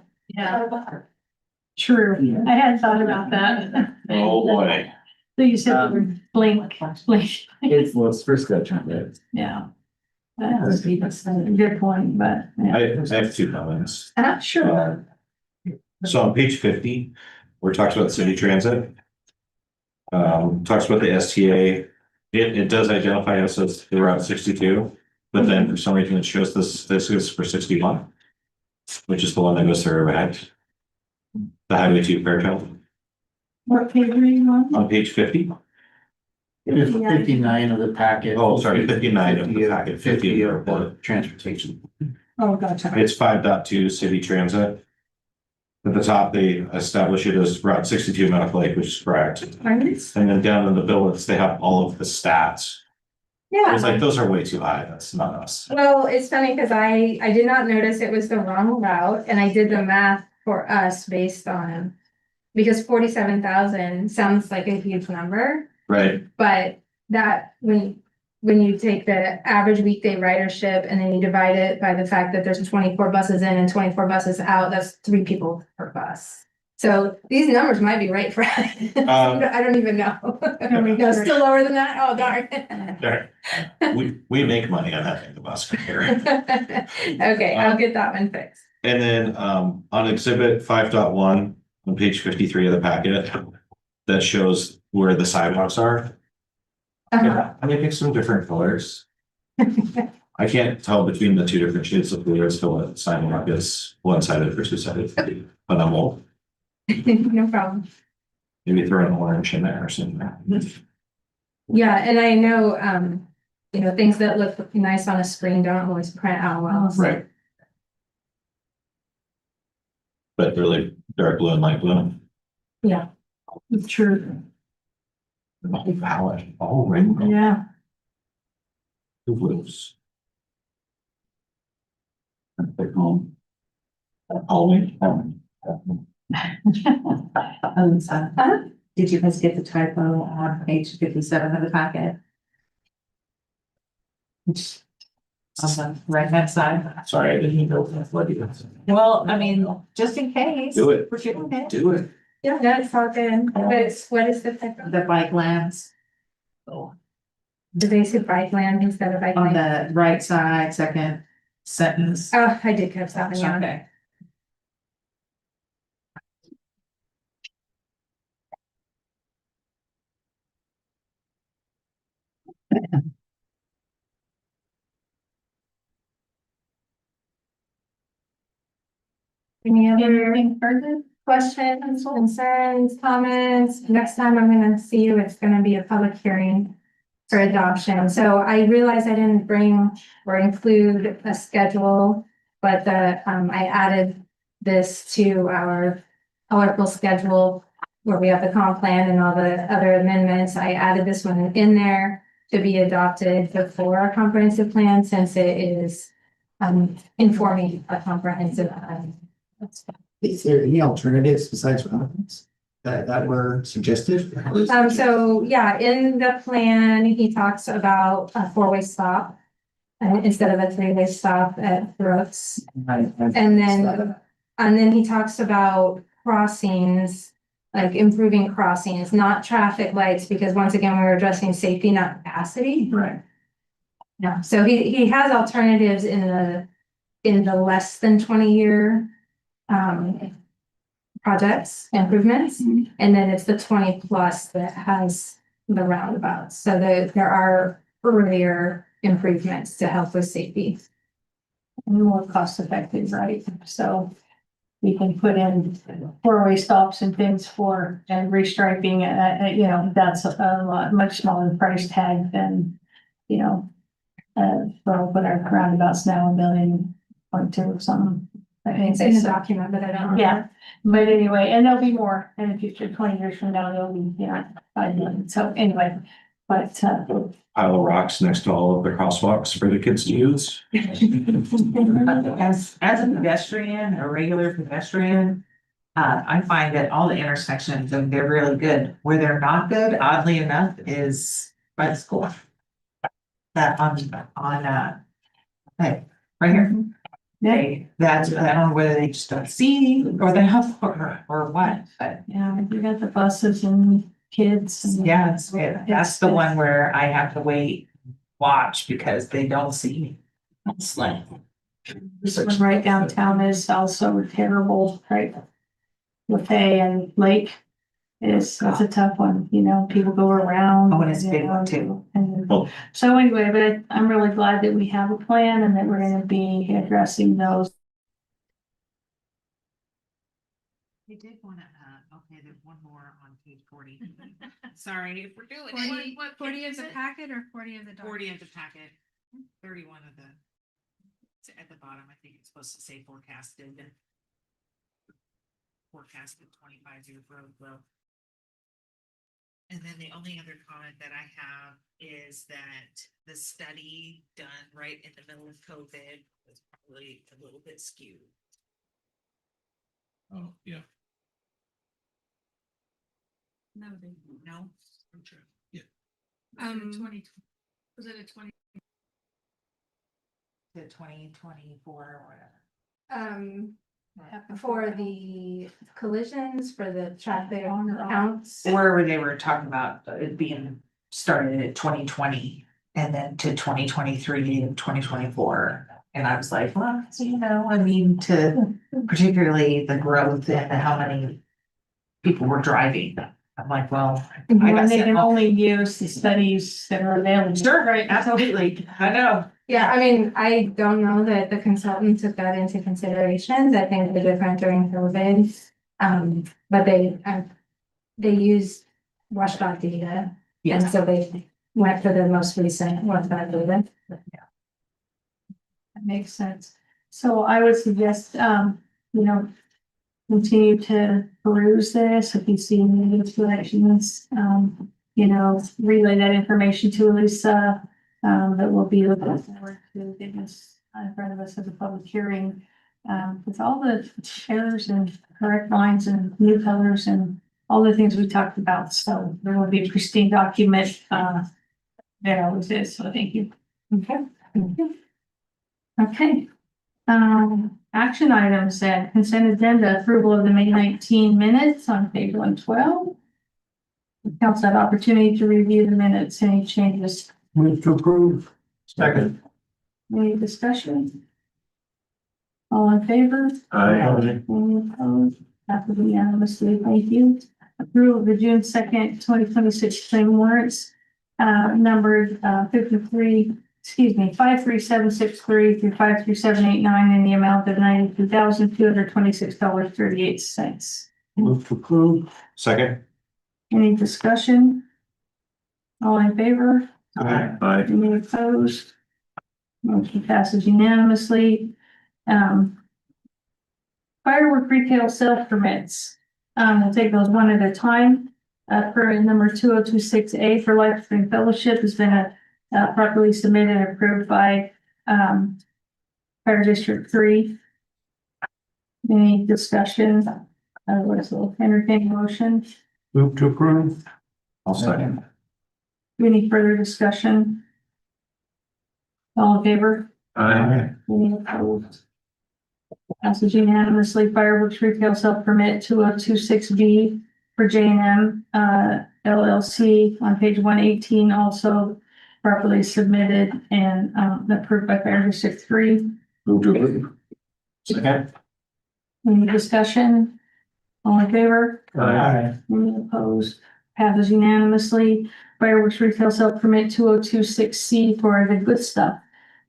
True. I hadn't thought about that. Oh, boy. So you said the word blink. Well, it's first got to right? Yeah. That's a good point, but. yeah. I have two comments. Sure. So on page 50, where it talks about city transit. Talks about the STA. It does identify us as the Route 62, but then for some reason it shows this is for 61, which is the one that goes through Riverhead. The Highway 2 Fairchild. What page are you on? On page 50. 59 of the packet. Oh, sorry, 59 of the packet, 50 of the transportation. Oh, gotcha. It's 5.2 city transit. At the top, they establish it as Route 62 Mount Lake, which is correct. And then down in the billets, they have all of the stats. Yeah. It's like, those are way too high. That's not us. Well, it's funny because I did not notice it was the wrong route, and I did the math for us based on, because 47,000 sounds like a huge number, Right. but that when you take the average weekday ridership and then you divide it by the fact that there's 24 buses in and 24 buses out, that's 3 people per bus. So these numbers might be right for, I don't even know. No, still lower than that? Oh, darn. We make money on having the bus here. Okay, I'll get that one fixed. And then on exhibit 5.1 on page 53 of the packet, that shows where the sidewalks are. Uh-huh. And they pick some different colors. I can't tell between the two different shades of blue as to what sidewalk is one-sided or two-sided, but I'm old. No problem. Maybe throw an orange in there or something. Yeah, and I know, things that look nice on a screen don't always print out well. So. Right. But really dark blue and light blue. Yeah. True. The whole palette, all rainbow. Yeah. The blues. Take home. Halloween. Did you guys get the typo on page 57 of the packet? On the right hand side. Sorry, I didn't know what you. Well, I mean, just in case. Do it. We're shooting it. Do it. Yeah, that's all good. But what is the type of? The bike lands Do they say bike land instead of bike on lane? the right side, second sentence. Oh, I did catch that one, yeah. Okay. Any other further questions, concerns, comments? Next time I'm gonna see you, it's gonna be a public hearing for adoption. So I realized I didn't bring or include a schedule, but I added this to our colorful schedule where we have the comp plan and all the other amendments. I added this one in there to be adopted before our comprehensive plan, since it is informing a comprehensive plan. Is there any alternatives besides roundabouts that were suggested? So yeah, in the plan, he talks about a 4-way stop instead of a 3-way stop at Brooks. And then he talks about crossings like improving crossings, not traffic lights, because once again, we're addressing safety, not capacity. Right. No, so he has alternatives in the less than 20-year projects, improvements, and then it's the 20+ that has the roundabouts. So there are earlier improvements to help with safety. And more cost effective, right? So we can put in four-way stops and things and restriping, you know, that's a lot, much smaller price tag than, you know, for what our roundabouts now, $1.2 or something. It's in the document, but I don't remember. Yeah, but anyway, and there'll be more in the future, 20 years from now, there'll be, you know, 5 million. So anyway, but, Pile of rocks next to all of the crosswalks for the kids to use. As a pedestrian, a regular pedestrian, I find that all the intersections, they're really good. Where they're not good, oddly enough, is by the school. That hey, right here. They, that's, I don't know whether they just don't see or they have, or what, but. yeah, you got the buses and kids. And Yeah, that's the one where I have to watch because they don't see me. It's like. This one right downtown is also terrible, right? Lafay and Lake that's a tough one, you know, people go around. Oh, and it's a you big know, one too. and- So anyway, but I'm really glad that we have a plan and that we're gonna be addressing those. They did want to, okay, there's one more on page 40. Sorry, if we're doing 40 of the packet or 40 of the 40 of the packet, 31 of the, it's at the bottom, I think it's supposed to say forecasted 25-year growth. And then the only other comment that I have is that the study done right in the middle of COVID was probably a little bit skewed. Oh, yeah. No. I'm sure. Yeah. 20, was it a 20? The 2024 or whatever. For the collisions, for the traffic counts. Where they were talking about it being started at 2020 and then to 2023 and 2024. And I was like, well, you know, I mean, particularly the growth and how many people were driving. I'm like, well, And they can only use the studies that are available. Sure, right, absolutely. I know. Yeah, I mean, I don't know that the consultant took that into consideration. I think they're different during COVID. But they used WashDOT data. And so they went for the most recent WashDOT data. That makes sense. So I would suggest, you know, continue to peruse this. If you see any corrections, you know, relay that information to Lisa. That we'll be looking forward to getting this in front of us as a public hearing. With all the errors and correct lines and new colors and all the things we talked about. So there will be a pristine document, there always is. So thank you. Okay. Okay. Action items and consent agenda approval of the May 19 minutes on page 112. Council had opportunity to review the minutes. Any changes? Move to approve. Second. Any discussion? All in favor? Aye. Any opposed? Passes unanimously. Thank you. Approval of the June 2nd, 2026 claim warrants, numbered 53763 through 53789 in the amount of $92,226.38. Move to approve. Second. Any discussion? All in favor? Aye. Any opposed? Motion passes unanimously. Firework retail sale permits. We'll take those one at a time. Permit number 2026A for Life Spring Fellowship has been properly submitted and approved by Fire District 3. Any discussion? Otherwise, we'll entertain motion. Move to approve. I'll second. Any further discussion? All in favor? Aye. Any opposed? Passes unanimously. Fireworks retail sale permit 2026B for J&M LLC on page 118, also properly submitted and approved by Fire District 3. Move to approve. Second. Any discussion? All in favor? Aye. Any opposed? Passes unanimously. Fireworks retail sale permit 2026C for the Good Stuff.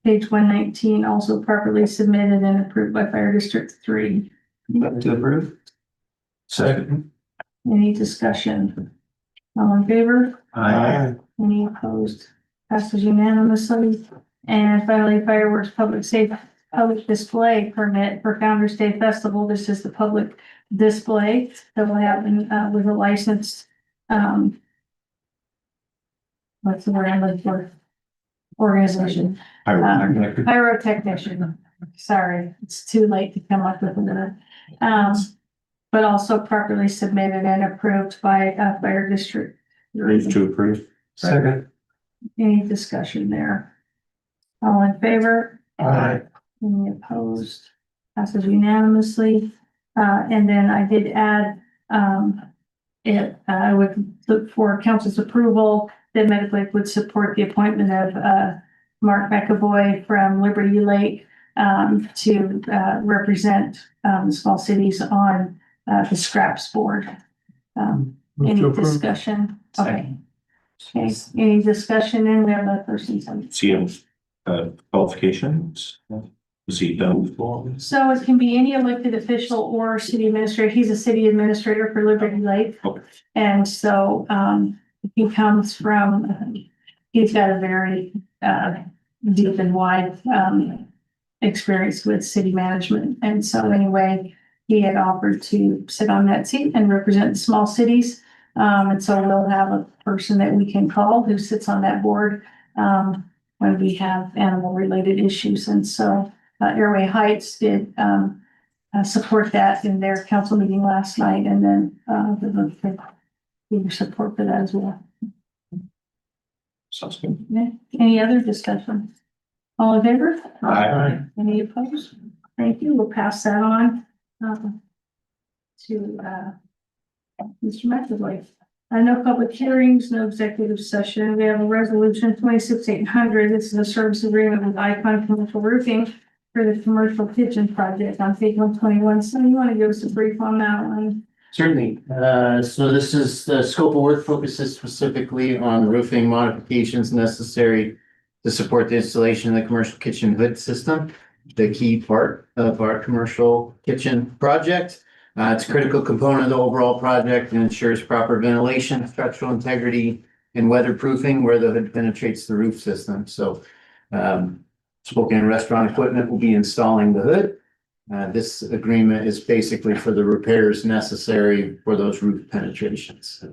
Page 119, also properly submitted and approved by Fire District 3. Move to approve. Second. Any discussion? All in favor? Aye. Any opposed? Passes unanimously. And finally, fireworks public display permit for Founder's Day Festival. This is the public display that will happen with a licensed what's the word I'm looking for? Organization. Pyrotechnician. Sorry, it's too late to come up with another. But also properly submitted and approved by Fire District. Move to approve. Second. Any discussion there? All in favor? Aye. Any opposed? Passes unanimously. And then I did add, I would look for council's approval that Medically would support the appointment of, Mark McAvoy from Liberty Lake, to, represent, small cities on, the scraps board. Move Any to approve. discussion? Okay. Okay, any discussion? And we have a person. See him, qualifications. Was he done before? So it can be any elected official or city administrator. He's a city administrator for Liberty Lake. Okay. And so, he comes from, he's got a very, deep and wide, experience with city management. And so anyway, he had offered to sit on that seat and represent small cities. And so we'll have a person that we can call who sits on that board, when we have animal related issues. And so, Airway Heights did, support that in their council meeting last night, and then, the support for that as well. Sounds good. Yeah. Any other discussion? All in favor? Aye. Any opposed? Thank you. We'll pass that on, to, Mr. McAvoy. No public hearings, no executive session. We have a resolution 26-800. This is a service agreement with Icon Commercial Roofing for the commercial kitchen project on page 121. So you want to give us a brief on that one? Certainly. So this is the scope of work focuses specifically on roofing modifications necessary to support the installation of the commercial kitchen hood system, the key part of our commercial kitchen project. It's a critical component of the overall project and ensures proper ventilation, structural integrity, and weatherproofing where the hood penetrates the roof system. So, Spokane Restaurant Equipment will be installing the hood. This agreement is basically for the repairs necessary for those roof penetrations.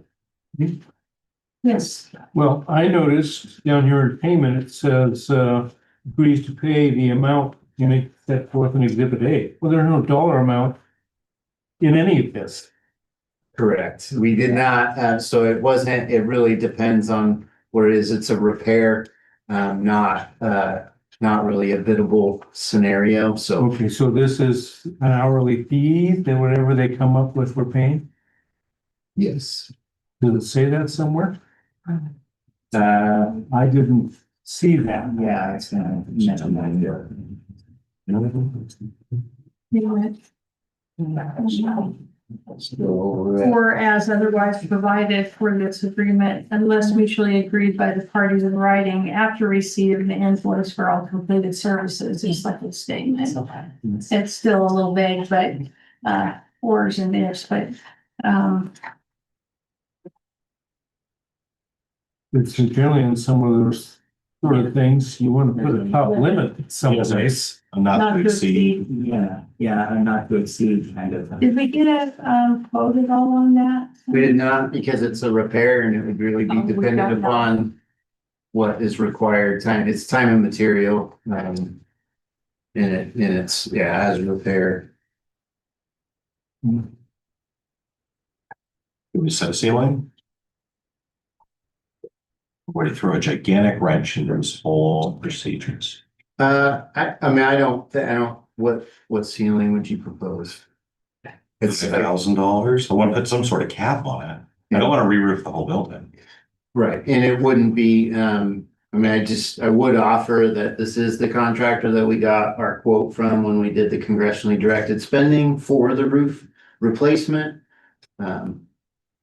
Yes. Well, I noticed down here in payment, it says, agrees to pay the amount you make set forth in Exhibit A. Well, there's no dollar amount in any of this. Correct. We did not, so it wasn't, it really depends on what it is. It's a repair, not really a biddable scenario, so. Okay, so this is an hourly fee, then whatever they come up with, we're paying? Yes. Does it say that somewhere? Uh, I didn't see that. yeah, it's gonna. Or as otherwise provided for this agreement unless mutually agreed by the parties in writing after receiving the invoice for all completed services, it's like a statement. It's still a little vague, but, ors and ifs, but, It's generally in some of those sort of things, you want to put a top limit someplace. Not to exceed. Yeah, not to exceed kind of. did we get a, quote at all on that? We did not, because it's a repair and it would really be Oh, we dependent don't know. upon what is required, it's time and material, and it's, yeah, as a repair. Do we set a ceiling? Or to throw a gigantic wrench into this whole procedures? I mean, I don't, what ceiling would you propose? It's $1,000. I want to put some sort of cap on it. I don't want to re-roof the whole building. Right, and it wouldn't be, I mean, I would offer that this is the contractor that we got our quote from when we did the congressionally directed spending for the roof replacement.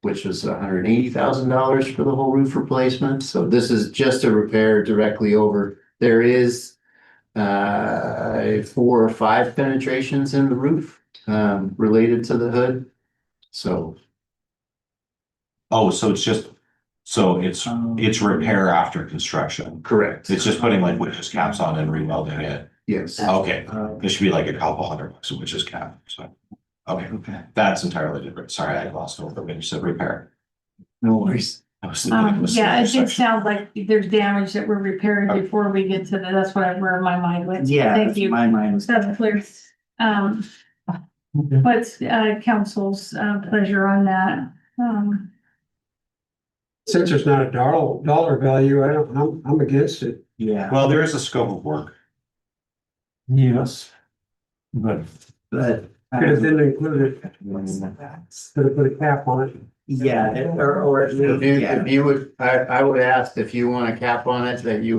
Which was $180,000 for the whole roof replacement, so this is just a repair directly over. There is 4 or 5 penetrations in the roof, related to the hood, so. Oh, so it's repair after construction. Correct. It's just putting like witches caps on and rewelding it. Yes. Okay, it should be like a couple $100 a witches cap, so. Okay, that's entirely different. Sorry, I lost over when you said repair. No worries. I was thinking it was Yeah, it another did section. sound like there's damage that we're repairing before we get to that's where my mind went. Yeah, Thank you. my mind was. That's clear. What's council's pleasure on that? Since there's not a dollar value, I'm against it. Yeah, Well, there is a scope of work. Yes. But but. Because then they include it, so they put a cap on it. Yeah, or at least, If you would, I would ask if you want a cap on it, that you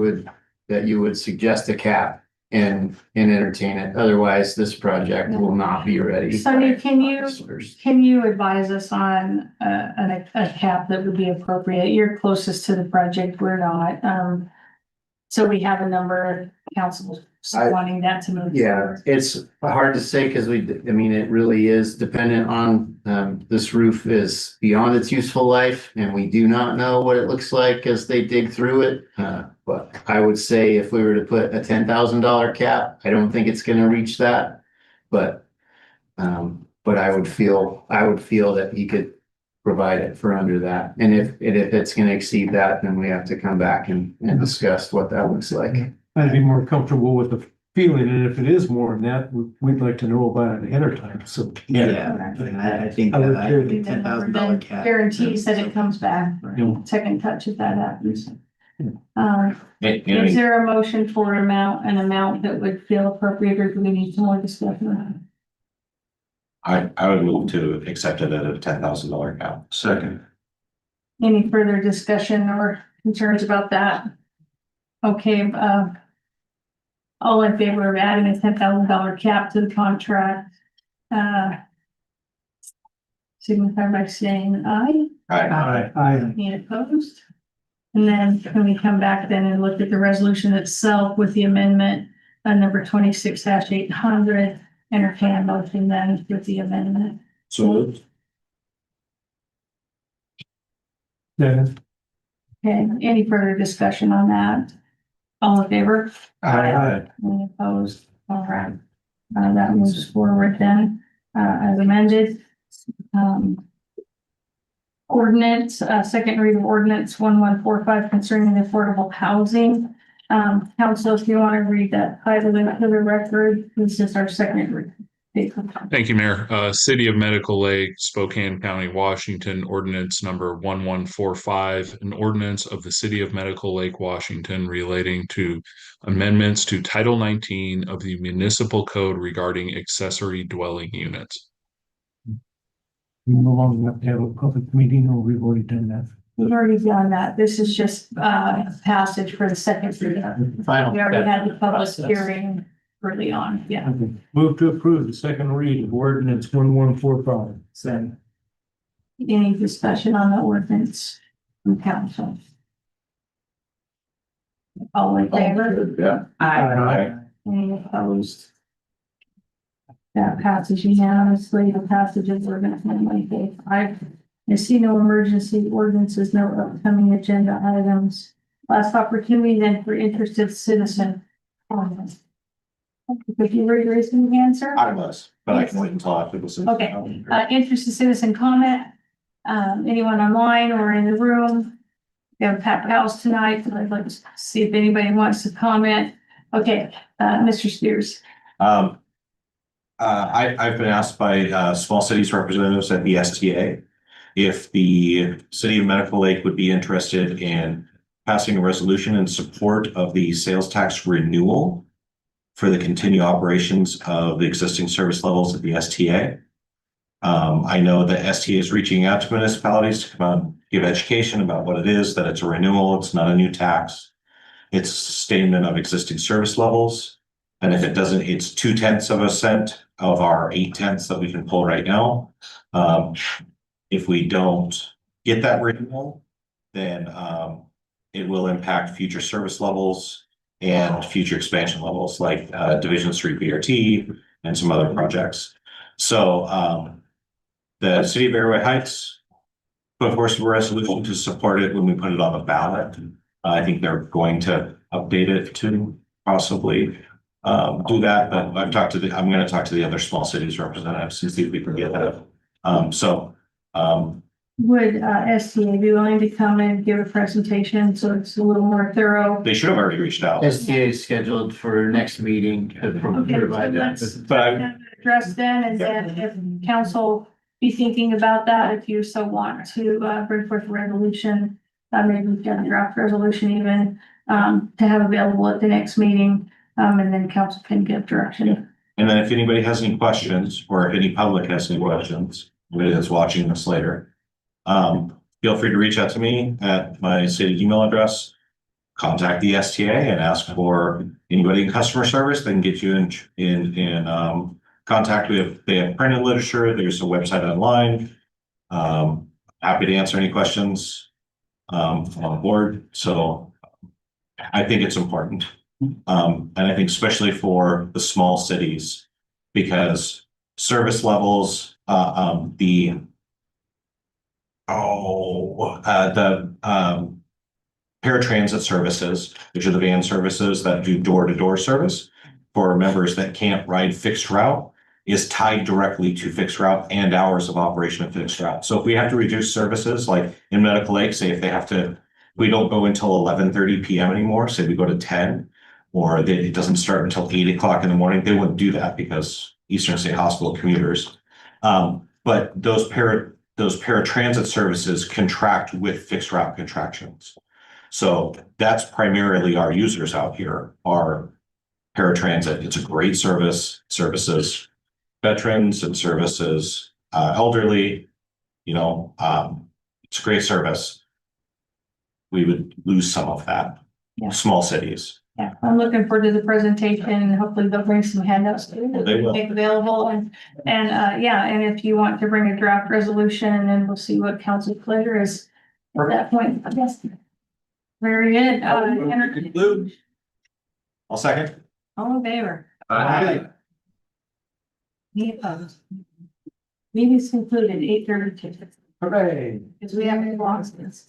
would suggest a cap and entertain it. Otherwise, this project will not be ready. Sonny, can you advise us on a cap that would be appropriate? You're closest to the project, we're not. So we have a number of councils wanting that to move Yeah, forward. it's hard to say because it really is dependent on, this roof is beyond its useful life and we do not know what it looks like as they dig through it. But I would say if we were to put a $10,000 cap, I don't think it's gonna reach that. But I would feel that he could provide it for under that. And if it's gonna exceed that, then we have to come back and discuss what that looks like. I'd be more comfortable with the feeling, and if it is more than that, we'd like to know about it ahead of time, so. yeah, I think I would that, I agree. think $10,000 cap. Guarantees that it comes back. Yeah. Second touch if that happens. And- Is there a motion for an amount that would feel appropriate, or do we need some more discussion? I would move to accept it at a $10,000 cap. Second. Any further discussion or concerns about that? Okay, all in favor of adding a $10,000 cap to the contract? Signify by saying aye. I, Any opposed? And then can we come back then and look at the resolution itself with the amendment, number 26-800, entertain a motion then with the amendment. So Yeah. Okay, any further discussion on that? All in favor? Aye. Any opposed? All right. That moves forward then, as amended. Ordinance, second read of ordinance 1145 concerning affordable housing. Council, if you want to read that title into the record, this is our second read. Thank you, Mayor. City of Medical Lake, Spokane County, Washington, ordinance number 1145, an ordinance of the City of Medical Lake, Washington relating to amendments to Title 19 of the Municipal Code regarding accessory dwelling units. We no longer have to have a public meeting, or we've already done that. We've already done that. This is just passage for the second read. Final. We already had the public hearing early on, yeah. Move to approve the second read of ordinance 1145. Same. Any discussion on the ordinance from council? All in favor? Yeah. Aye. Any opposed? That passes unanimously. The passage of ordinance 1145. I see no emergency ordinances, no upcoming agenda items. Last opportunity then for interested citizen comments. If you were raising your hand, sir? I was, but I can wait until after this. Okay, interested citizen comment, anyone online or in the room? We have a packed house tonight, so I'd like to see if anybody wants to comment. Okay, Mr. Spears. I've been asked by small cities representatives at the STA if the city of Medical Lake would be interested in passing a resolution in support of the sales tax renewal for the continued operations of the existing service levels at the STA. I know that STA is reaching out to municipalities to come out and give education about what it is, that it's a renewal, it's not a new tax. It's a sustainment of existing service levels. And if it doesn't, it's 0.2 of our 0.8 that we can pull right now. If we don't get that renewal, then it will impact future service levels and future expansion levels like Division Street BRT and some other projects. So the city of Arrowhead Heights put forth a resolution to support it when we put it on the ballot. I think they're going to update it to possibly do that, but I'm going to talk to the other small cities representatives and see if we can get that. Would STA be willing to come and give a presentation so it's a little more thorough? They should have already reached out. STA is scheduled for next meeting to Okay, so provide let's that. address then, and then if council be thinking about that, if you so want to bring forth a resolution, maybe we've got a draft resolution even to have available at the next meeting, and then council can give direction. And then if anybody has any questions, or if any public has any questions, anybody that's watching this later, feel free to reach out to me at my stated email address. Contact the STA and ask for anybody in customer service. They can get you in contact with. They have printed literature. There's a website online. Happy to answer any questions on board. So I think it's important. And I think especially for the small cities, because service levels, the paratransit services, which are the van services that do door-to-door service for members that can't ride fixed route, is tied directly to fixed route and hours of operation of fixed route. So if we have to reduce services, like in Medical Lake, say if they have to, we don't go until 11:30 p.m. anymore, say we go to 10, or it doesn't start until 8 o'clock in the morning, they wouldn't do that because Eastern State Hospital commuters. But those paratransit services contract with fixed route contractions. So that's primarily our users out here are paratransit. It's a great services veterans and services elderly, it's a great service. We would lose some of that. Yeah. Small cities. Yeah, I'm looking forward to the presentation, and hopefully they'll bring some handouts that They will. make available, and if you want to bring a draft resolution, and then we'll see what council pleasure is at that point, I guess. Very good. I'll second. All in favor? Aye. Any opposed? Meeting's concluded, 8:32. Hooray. Because we haven't lost this.